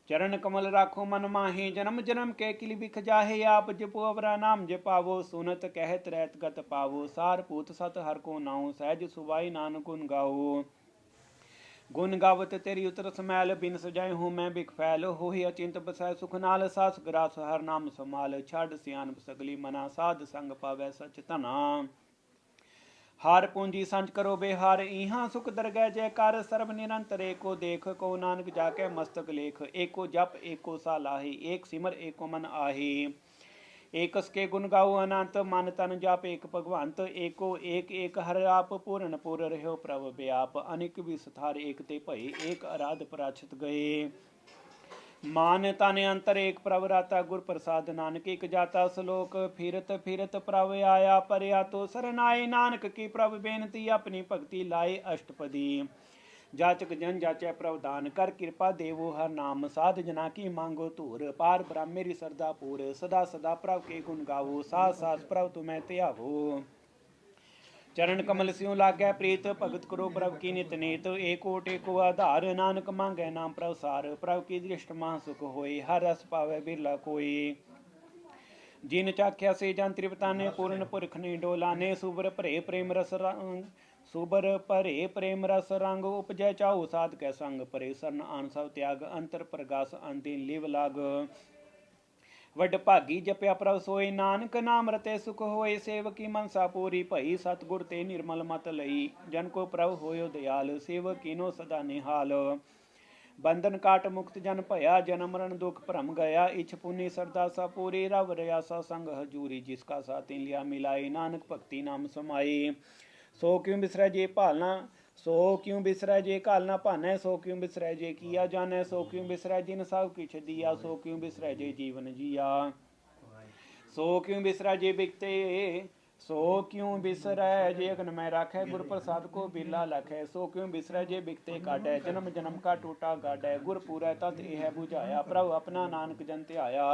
Speaker 1: चरण कमल राखो मन माही, जन्म जन्म के किल बिख जाहे, आप जपो अवरा नाम जपावो, सुनत कहत रहत गत पावो। सार पूत सत हर को नाऊ, सहज सुबाई नानक गुण गाओ। गुण गावत तेरी उतर समैल, बिन सजाए हूँ मैं बिख फैल, हो ही अचिंत बसै सुख नाल, सास ग्रास हर नाम समाल। छाड़ सियान सगली मना, साध संग पावै सच तना। हार पूंजी संच करो बेहार, इहाँ सुख दरगह जयकार, सर्व निरंतर एको देख, को नानक जाके मस्तक लेख। एको जप एको सालाही, एक सिमर एको मन आही। एकस के गुण गाओ अनंत, मन तन जाप एक भगवंत, एको एक एक हर आप, पूर्ण पूर रहो प्रभ व्याप। अनेक विस्तार एक ते भई, एक आराध पराछत गए। मान तन अंतर एक प्रभ राता, गुर प्रसाद नानक एक जाता। श्लोक फिरत फिरत प्रभ आया, परया तो सरनाए, नानक की प्रभ बेनती, अपनी भक्ति लाए अष्टपदी। जाचक जन जाचै प्रभ दान, कर कृपा देवो हर नाम, साध जना की मांगो धूर, पार ब्रह्म मेरी श्रद्धा पूर। सदा सदा प्रभ के गुण गावो, सास सास प्रभ तुम्हें त्यावो। चरण कमल स्यों लागै प्रीत, भगत करो प्रभ की नित नीत। एको टेको आधार, नानक मांगै नाम प्रभ सार, प्रभ की दृष्ट महा सुख होई, हर रस पावै बिरला कोई। जिन चाख्या से जन त्रिपताने, पूर्ण पुरख ने डोलाने, सुबर भरे प्रेम रस सुबर भरे प्रेम रस रंग, उपजै चाहु साध कै संग, परे सरन आन सब त्याग, अंतर प्रगास अंतिम लिव लाग। वड भागी जपया प्रभ सोई, नानक नाम रते सुख होए, सेवकी मनसा पूरी भई, सतगुर ते निर्मल मत लई। जन को प्रभ होयो दयाल, सेवक कीनो सदा निहाल। बंधन काट मुक्त जन भया, जन्म मरण दुख भ्रम गया। इछ पुनि श्रद्धा सा पूरी, रव रयासा संग हजूरी, जिसका साथ लिया मिलाई, नानक भक्ति नाम समाई। सो क्यों बिसरै जे भालना, सो क्यों बिसरै जे घालना भानै, सो क्यों बिसरै जे किया जानै, सो क्यों बिसरै जिन सब किछ दिया, सो क्यों बिसरै जे जीवन जिया। सो क्यों बिसरै जे बिकते, सो क्यों बिसरै जे अगन में राखै, गुर प्रसाद को बिरला लखै। सो क्यों बिसरै जे बिकते काटै, जन्म जन्म का टूटा गाडै, गुर पूरै तत एह बुझाया, प्रभु अपना नानक जन ध्याया।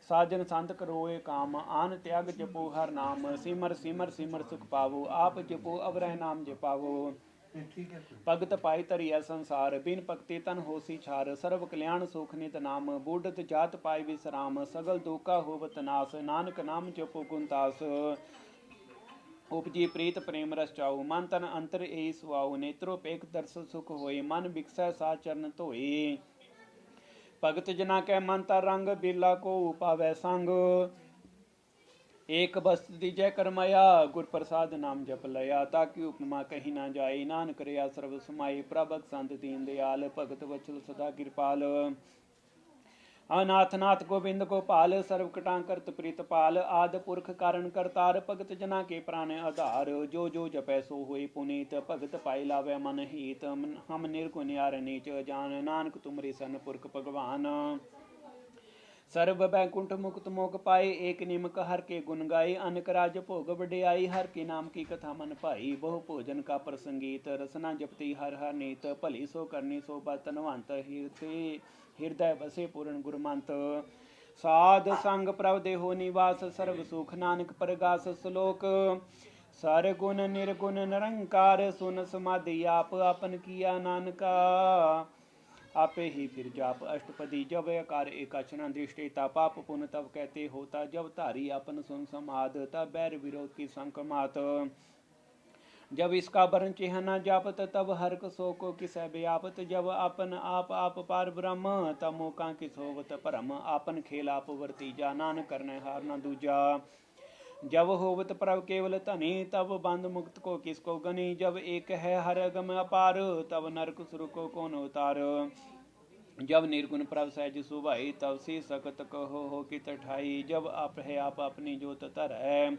Speaker 1: साजन संत करोए काम, आन त्याग जपो हर नाम, सिमर सिमर सिमर सुख पावो, आप जपो अवरह नाम जपावो। भगत पाई तरिया संसार, बिन भक्ति तन होसी छार, सर्व कल्याण सुख नित नाम, बूढ़त जात पाई विश्राम, सगल दुखा होवत नाश, नानक नाम जपो गुणतास। उपजी प्रीत प्रेम रस चाऊ, मन तन अंतर ए सुआऊ, नेत्रो पेख दर्श सुख होए, मन बिकसै सा चरण धोए। भगत जना कै मन तर रंग, बिरला को पावै संग, एक बस्त दीजै करमया, गुर प्रसाद नाम जप लया। ताकि उपमा कहीं ना जाए, नानक रया सर्व समाई, प्रभक संत दीन दयाल, भगत वचल सदा कृपाल। अनाथ नाथ गोविंद गोपाल, सर्व कटांकरत प्रीतपाल, आद पुरख कारण करतार, भगत जना के प्राण आधार। जो जो जपै सो होई पुनीत, भगत पाई लावै मन हीत, हम निर्गुण यार नीच जान, नानक तुमरे सन पुरख भगवान। सर्व बैकुंठ मुक्त मोक पाए, एक निमक हर के गुण गाए, अनक राज भोग वड्याई, हर के नाम की कथा मन भाई। बहु भोजन का प्रसंगीत, रसना जपती हर हर नीत, भली सो करनी सो बतनवंत, हृदय बसे पूर्ण गुरमंत। साध संग प्रभ देहो निवास, सर्व सुख नानक परगास। श्लोक सरगुण निर्गुण निरंकार, सुन समाधि आप आपन किया नानका। आपे ही फिर जाप। अष्टपदी जब आकार एकाचना दृष्टिता पाप पुण्य तब कहते होता। जब धारी अपन सुन समाध तब बैर विरोध की संकमात। जब इसका वर्ण चिन्ह न जापत तब हर्क शोक किस व्यापत। जब अपन आप पार ब्रह्म तब मोका किस होवत परम। आपन खेल आप वर्ती जा नान करने हार न दूजा। जब होवत प्रभ केवल धनी तब बंद मुक्त को किसको गनी। जब एक है हर अगम अपार तब नरक सुर को कौन उतार। जब निर्गुण प्रभ सहज सुभाई तब सी सकत कहो हो कि तठाई। जब आप है आप अपनी जोत तर है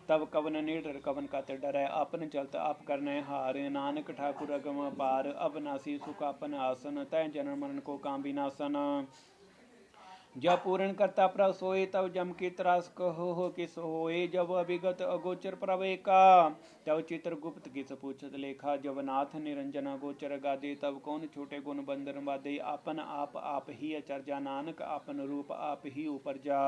Speaker 1: तब कवन निडर कवन का डर है। अपन चलत आप करने हार नानक ठाकुर अगम पार। अब नासी सुख अपन आसन तय जनन मरण को काम विनाशन। जब पूर्ण करता प्रभ सोए तब जम की त्रास कहो हो किस होए। जब अभिगत अगोचर प्रभ एका तब चित्रगुप्त किस पूछत लेखा। जब नाथ निरंजन अगोचर गादे तब कौन छोटे गुण बंदर बादे। अपन आप ही अचर्जा नानक आपन रूप आप ही ऊपर जा।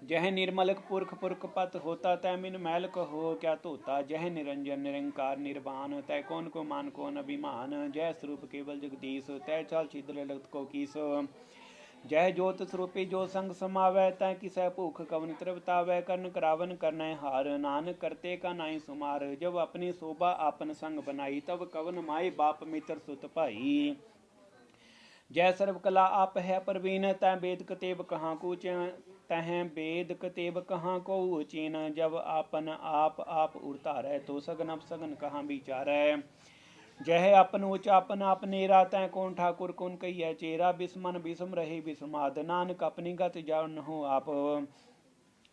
Speaker 1: जह निर्मलक पुरख पुरख पत होता तय मिन मैल कहो क्या धोता। जह निरंजन निरंकार निर्वाण तय कौन को मान कौन अभिमान। जय स्वरूप केवल जगदीश तय चल छिद्र लगत को कीस। जय जोत स्वरूपी जो संग समावै तय किसै भूख कवन तृप्तावै। कर्ण करावन करनै हार नानक करते का नाई सुमार। जब अपनी शोभा आपन संग बनाई तब कवन माए बाप मित्र सुत भाई। जय सर्व कला आप है प्रवीण तय वेद कतेब कहाँ को तह वेद कतेब कहाँ को चीन। जब आपन आप उतारै तो सगन अपसगन कहाँ विचारै। जय अपन उच अपन आप नेरा तय कौन ठाकुर कौन कहिए चेरा। बिस्मन बिस्म रहे बिस्माद नानक अपनी गत जान हो आप।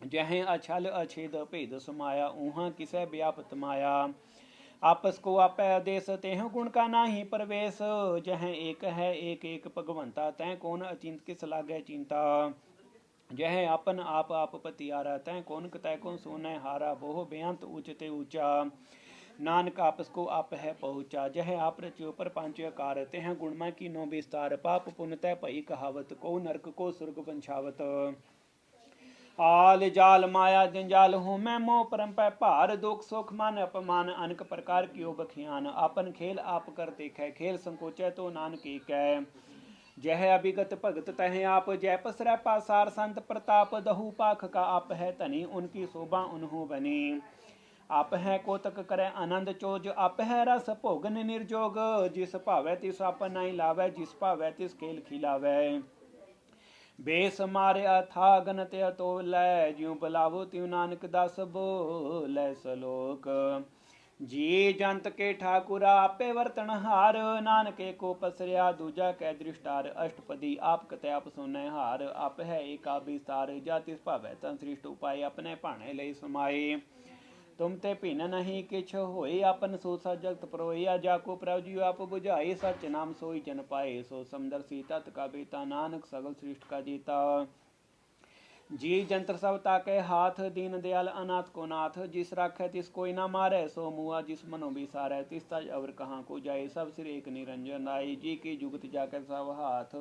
Speaker 1: जह अछल अछेद भेद समाया ऊहा किसै व्यापत माया। आपस को आप आदेश तेह गुण का नाही प्रवेश। जह एक है एक भगवंता तय कौन अचिंत किस लागे चिंता। जह अपन आप पतियारा तय कौन सोने हारा। बोह बेअंत ऊंचते ऊंचा नानक आपस को आप है पहुँचा। जह आप रच्यो पर पांच आकार तेह गुणमय की नो विस्तार। पाप पुण्य तय पई कहावत को नरक को स्वर्ग पंछावत। आल जाल माया जंजाल हूँ मैं मोह परम पै भार। दुख सुख मान अपमान अनेक प्रकार कियो बखियान। आपन खेल आप कर देखे खेल संकोचै तो नानक कै। जह अभिगत भगत तह आप जय पसरै पासार। संत प्रताप दहु पाख का आप है धनी उनकी शोभा उन्हों बनी। आप है कोतक करे आनंद चोज आप है रस भोगन निर्जोग। जिस भावै तिस आपन नहीं लावै जिस भावै तिस खेल खिलावै। बेस मारे अथा गनत तो लै ज्यों बुलावो त्यों नानक दास बोलै सलोक। जी जंत के ठाकुर आपे वर्तन हार नानके को पसरिया दूजा कै दृष्टार। अष्टपदी आप कतै आप सुनै हार आप है एका विस्तार। जा तिस भावै तन सृष्ट उपाय अपने भाणे लई समाए। तुम ते भिन्न नहीं किछ होए अपन सोसा जगत परोया। जाको प्रभु जी आप बुझाए सच नाम सोई जन पाए। सो समदर्शी तत् का बेता नानक सगल सृष्ट का जीता। जी जंत्र सब ताके हाथ दीन दयाल अनाथ को नाथ। जिस राखै तिस कोई ना मारै सो मुआ जिस मनो बिसारै। तिस तज अवर कहाँ को जाए सब सिर एक निरंजन आई। जी की जुगत जाकर सब हाथ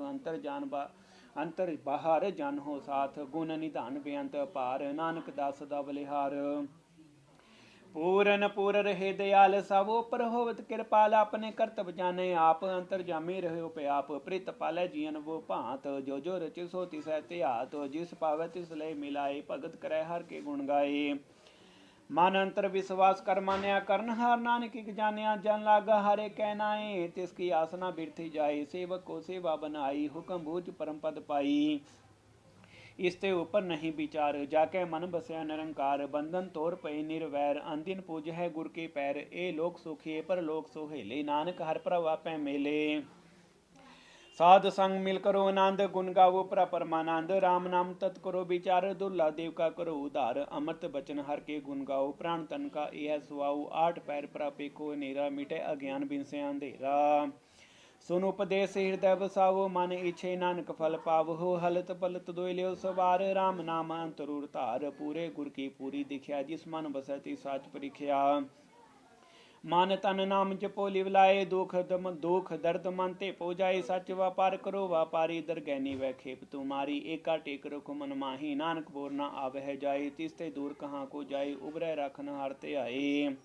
Speaker 1: अंतर बाहर जन हो साथ। गुण निधान बेअंत पार नानक दास दा बलिहार। पूरन पूर रहे दयाल सब पर होवत कृपाल। अपने कर्तव्य जाने आप अंतर जामे रहे पे आप। प्रीत पालै जियन वो भांत जो रचे सो तिस त्यात। जिस पावै तिस लय मिलाए भगत करे हर के गुण गाए। मन अंतर विश्वास कर मान्या करण हार। नानक जानिया जन लागा हरे कहनाए। तिसकी आसना बिरथी जाए सेवक को सेवा बनाई। हुक्म बूझ परम पद पाई इसते ऊपर नहीं विचार। जाके मन बसया निरंकार बंधन तोर पई निर्वैर। अंदिन पूज है गुर के पैर ए लोक सुखिए पर लोक सोहेले। नानक हर प्रभु आपै मेले। साध संग मिल करो आनंद गुण गावो परमानंद। राम नाम तत् करो विचार दुर्ला देव का करो उधार। अमृत बचन हर के गुण गाओ प्राण तन का यह सुआओ। आठ पैर प्रापे को नेरा मिटे अज्ञान बिन से अंधेरा। सुन उपदेश हृदय बसावो मन इच्छे नानक फल पावो। हलत पलत दोय लियो सवार राम नाम अंतरूर धार। पूरे गुर की पूरी दिखिया जिस मन बसति साच परिख्या। मन तन नाम जपो लिवलाए दुख दर्द मन ते पो जाए। सच व्यापार करो व्यापारी दरगैनी वह खेप तुम्हारी। एका टेक रखो मन माही नानक बोर न आवह जाए। तिसते दूर कहाँ को जाए उबरै रखन हारते आए।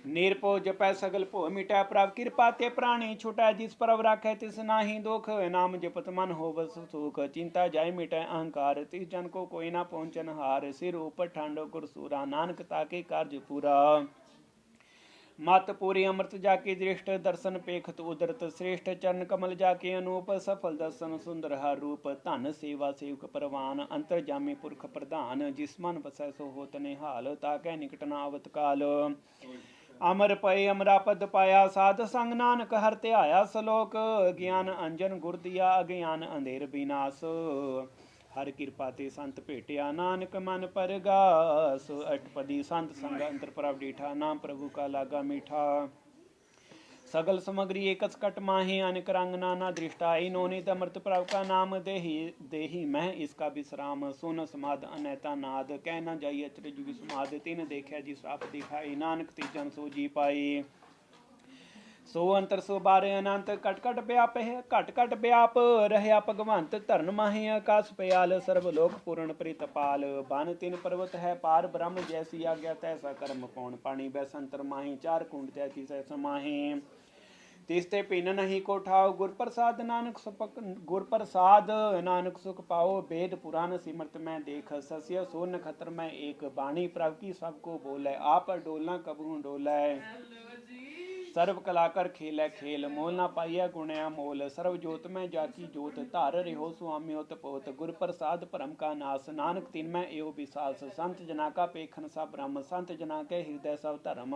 Speaker 1: निरपो जपै सगल भो मिटै प्रभ कृपा ते प्राणी छुटै जिस प्रभ राखै तिस नाही दुख नाम जपत मन होवस सुख चिंता जाय मिटै अहंकार तिस जन को कोई ना पहुँचन हार सिर ऊपर ठांडो गुरसूरा नानक ताके कार्य पूरा मत पूरी अमृत जाके दृष्ट दर्शन पेखत उदरत श्रेष्ठ चरण कमल जाके अनूप सफल दर्शन सुंदर हर रूप धन सेवा सेवक परवान अंतर जामी पुरख प्रधान जिस मन बसै सो होत निहाल ताकै निकट न आवत काल अमर पय अमरा पद पाया साध संग नानक हर त्याया सलोक ज्ञान अंजन गुर दिया अज्ञान अंधेर विनाश हर कृपा ते संत भेटिया नानक मन परगास अष्टपदी संत संग अंतर प्रभ डीठा नाम प्रभु का लागा मीठा सगल सामग्री एकस कट माहे अनेक रंग नाना दृष्टा इन्होंने अमृत प्रभ का नाम देही देही मैं इसका विश्राम सुन समाध अनैता नाद कह न जाइए अचरज विस्माद तीन देखा जिस आप दिखाई नानक तीजन सो जी पाई सो अंतर सो बारे अनंत कट कट व्याप है घट घट व्याप रहया भगवंत धरन माहे आकाश पयाल सर्वलोक पूर्ण प्रीतपाल बन तिन पर्वत है पार ब्रह्म जैसी आज्ञा तैसा कर्म पौन पानी बैसंतर माही चार कुंड तैती सै समाहे तिसते पिन नहीं को ठाओ गुर प्रसाद नानक सुख पाओ वेद पुराण सिमरत में देख सस्य सो नखत्र में एक बाणी प्रभ की सबको बोले आप डोलना कबू डोलै सर्व कलाकर खेलै खेल मोल ना पाइया गुणया मोल सर्व जोत में जाकी जोत धार रिहो स्वामी होत पोत गुर प्रसाद परम का नास नानक तिन में एव विसास संत जना का पेखन सा ब्रह्म संत जना के हृदय सब धर्म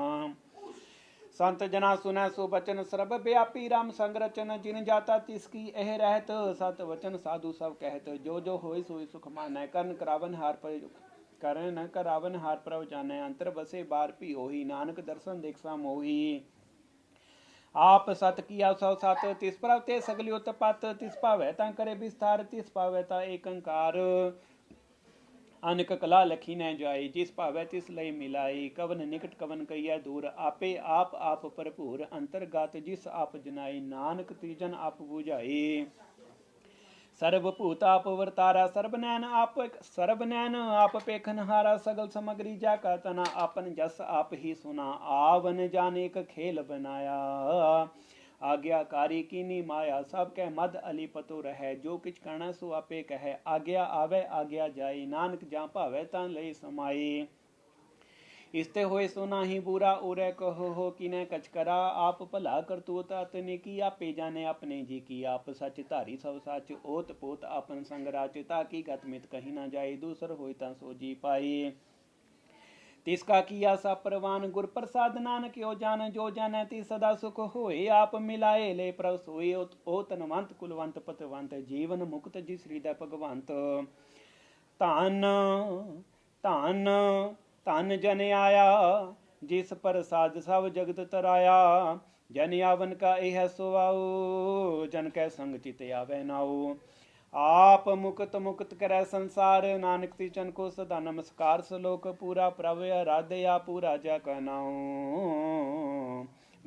Speaker 1: संत जना सुनै सो बचन सर्ब व्यापी राम संग रचन जिन जाता तिसकी एह रहत सत वचन साधु सब कहत जो जो होय सोई सुख मानै कर्ण करावन हार पर करण करावन हार प्रभ जानै अंतर बसे बार भी होही नानक दर्शन देखसा मोही आप सत किया सौ सत तिस प्रभ ते सगली उत्पत तिस पावै ता करे विस्तार तिस पावै ता एक अंकार अनक कला लखी न जाई जिस पावै तिस लय मिलाई कवन निकट कवन कहिया दूर आपे आप भरपूर अंतर्गत जिस आप जनाई नानक तीजन आप बुझाई सर्वभूत आप वर्तारा सर्वनैन आप पेखन हारा सगल समग्री जाका तना आपन जस आप ही सुना आवन जाने का खेल बनाया आज्ञाकारी कीनी माया सब कह मद अली पतो रहे जो किछ करना सो आपे कहे आज्ञा आवे आज्ञा जाई नानक जा भावे ता लई समाई इसते होए सो नाही बुरा उरे कहो हो किने कछ करा आप भला करतूत अतने की आपे जाने अपने जी की आप सच धारी सब सच ओत पोत आपन संग राच ताकि गत मित कहीं न जाए दूसर होय ता सो जी पाए तिसका किया सा परवान गुर प्रसाद नानक यो जान जो जाने ती सदा सुख होए आप मिलाए ले प्रभ सोए ओ तनवंत कुलवंत पतवंत जीवन मुक्त जिस हृदय भगवंत धन धन धन जन आया जिस प्रसाद सब जगत तराया जन आवन का यह सुआओ जन कै संग चित आवे नाओ आप मुक्त मुक्त करे संसार नानक तिचन को सदा नमस्कार सलोक पूरा प्रभ आराध्या पूरा जा कहनाओ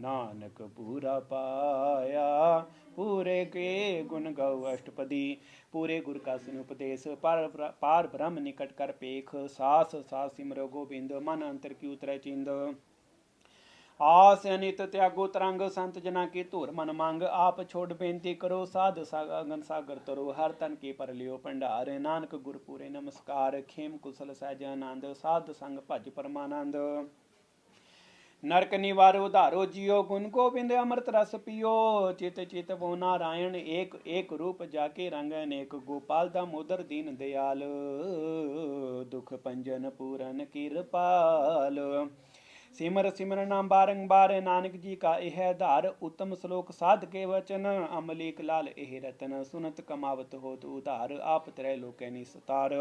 Speaker 1: नानक पूरा पाया पूरे के गुण गौ अष्टपदी पूरे गुर का सिन उपदेश पार ब्रह्म निकट कर पेख सास सास सिमरो गोबिंद मन अंतर की उतरे चिंद आस अनित त्यागो तरंग संत जना के धुर मन मांग आप छोड़ बेनती करो साध सागन सागर तरो हर तन के पर लियो भंडार नानक गुर पूरे नमस्कार खेम कुशल सहज आनंद साध संग भज परमानंद नरक निवारो धारो जियो गुण गोविंद अमृत रस पियो चित चित वो नारायण एक एक रूप जाके रंग अनेक गोपाल दामोदर दीन दयाल दुख पंजन पूरन कृपाल सिमर सिमर नाम बारंबार नानक जी का यह धार उत्तम श्लोक साध के वचन अमलीक लाल एह रतन सुनत कमावत हो उधार आप त्रय लोकै निस्तार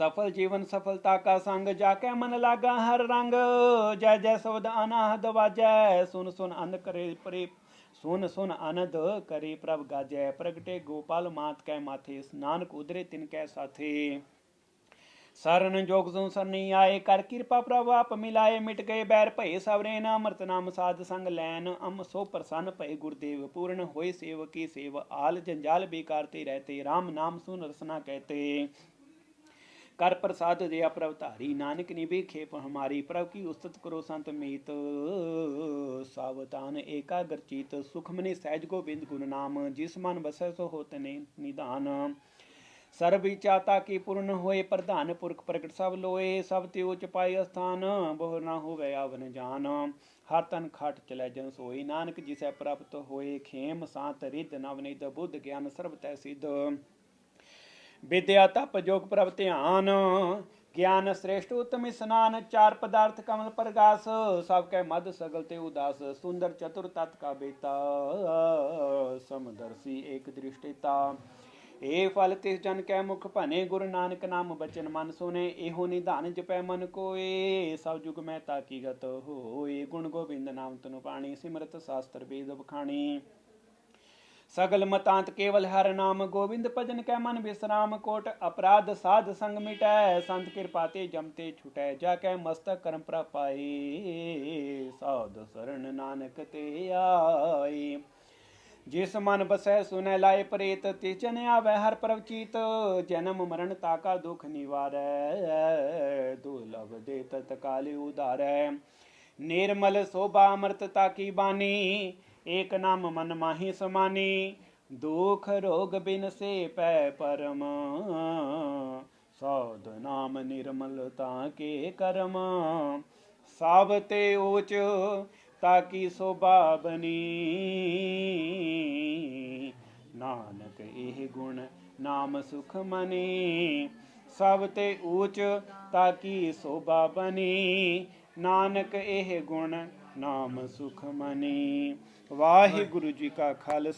Speaker 1: सफल जीवन सफलता का संग जाके मन लागा हर रंग जय जय शब्द अनाहद वाजय सुन सुन अनंद करे प्रे सुन सुन आनंद करे प्रभ गाजय प्रगटे गोपाल मात कै माथे नानक उदरे तिन कै साथे शरण जोग सो सरनी आए कर कृपा प्रभ आप मिलाए मिट गए बैर भय सवरे न अमृत नाम साध संग लैन अम सो प्रसन्न भय गुरुदेव पूर्ण होय सेवक की सेव आल जंजाल बेकारते रहते राम नाम सुन रसना कहते कर प्रसाद दिया प्रभ धारी, नानक निभे खेप हमारी। प्रभ की उस्तत करो संत मीत, सावधान एकाग्र चीत। सुख मने सहज गोबिंद गुण नाम, जिस मन बसै सो होत निधान। सर्व इच्छाता की पूर्ण होए, प्रधान पुरख प्रगट सब लोए। सब ते उच पाए स्थान, बहु न होवे आवन जान। हर तन खाट चलै जन सोई, नानक जिसै प्राप्त होए। खेम सांत रिद नवनिध, बुद्ध ज्ञान सर्ब तै सिद्ध। विद्या तप जोग प्रभ ध्यान, ज्ञान श्रेष्ठ उत्तम स्नान। चार पदार्थ कमल प्रगास, सबके मद सगल ते उदास। सुंदर चतुर तत् का बेता, समदर्शी एक दृष्टिता। ए फल तिस जन कै मुख भने, गुरु नानक नाम बचन मन सुने। एहो निधान जपै मन कोए, सब जुग में ताकी गत होए। गुण गोबिंद नाम तनु पाणी, सिमरत शास्त्र वेद बखाणी। सगल मतांत केवल हर नाम, गोविंद भजन कै मन विश्राम। कोट अपराध साध संग मिटै, संत कृपा ते जमते छुटै। जाकै मस्तक कर्म प्रभ पाए, साध शरण नानक ते आए। जिस मन बसै सुनै लाए प्रेत, तिस जन आवे हर प्रभ चीत। जन्म मरण ताका दुख निवारै, दुर्लभ दे तत्काल उधारै। निर्मल शोभा अमृतता की बानी, एक नाम मन माही समानी। दुख रोग बिन से पै परम, सौद नाम निर्मलता के करम। सावते ऊच ताकी शोभा बनी, नानक एह गुण नाम सुख मनी। सब ते ऊच ताकी शोभा बनी, नानक एह गुण नाम सुख मनी। वाहिगुरु जी का खालसा,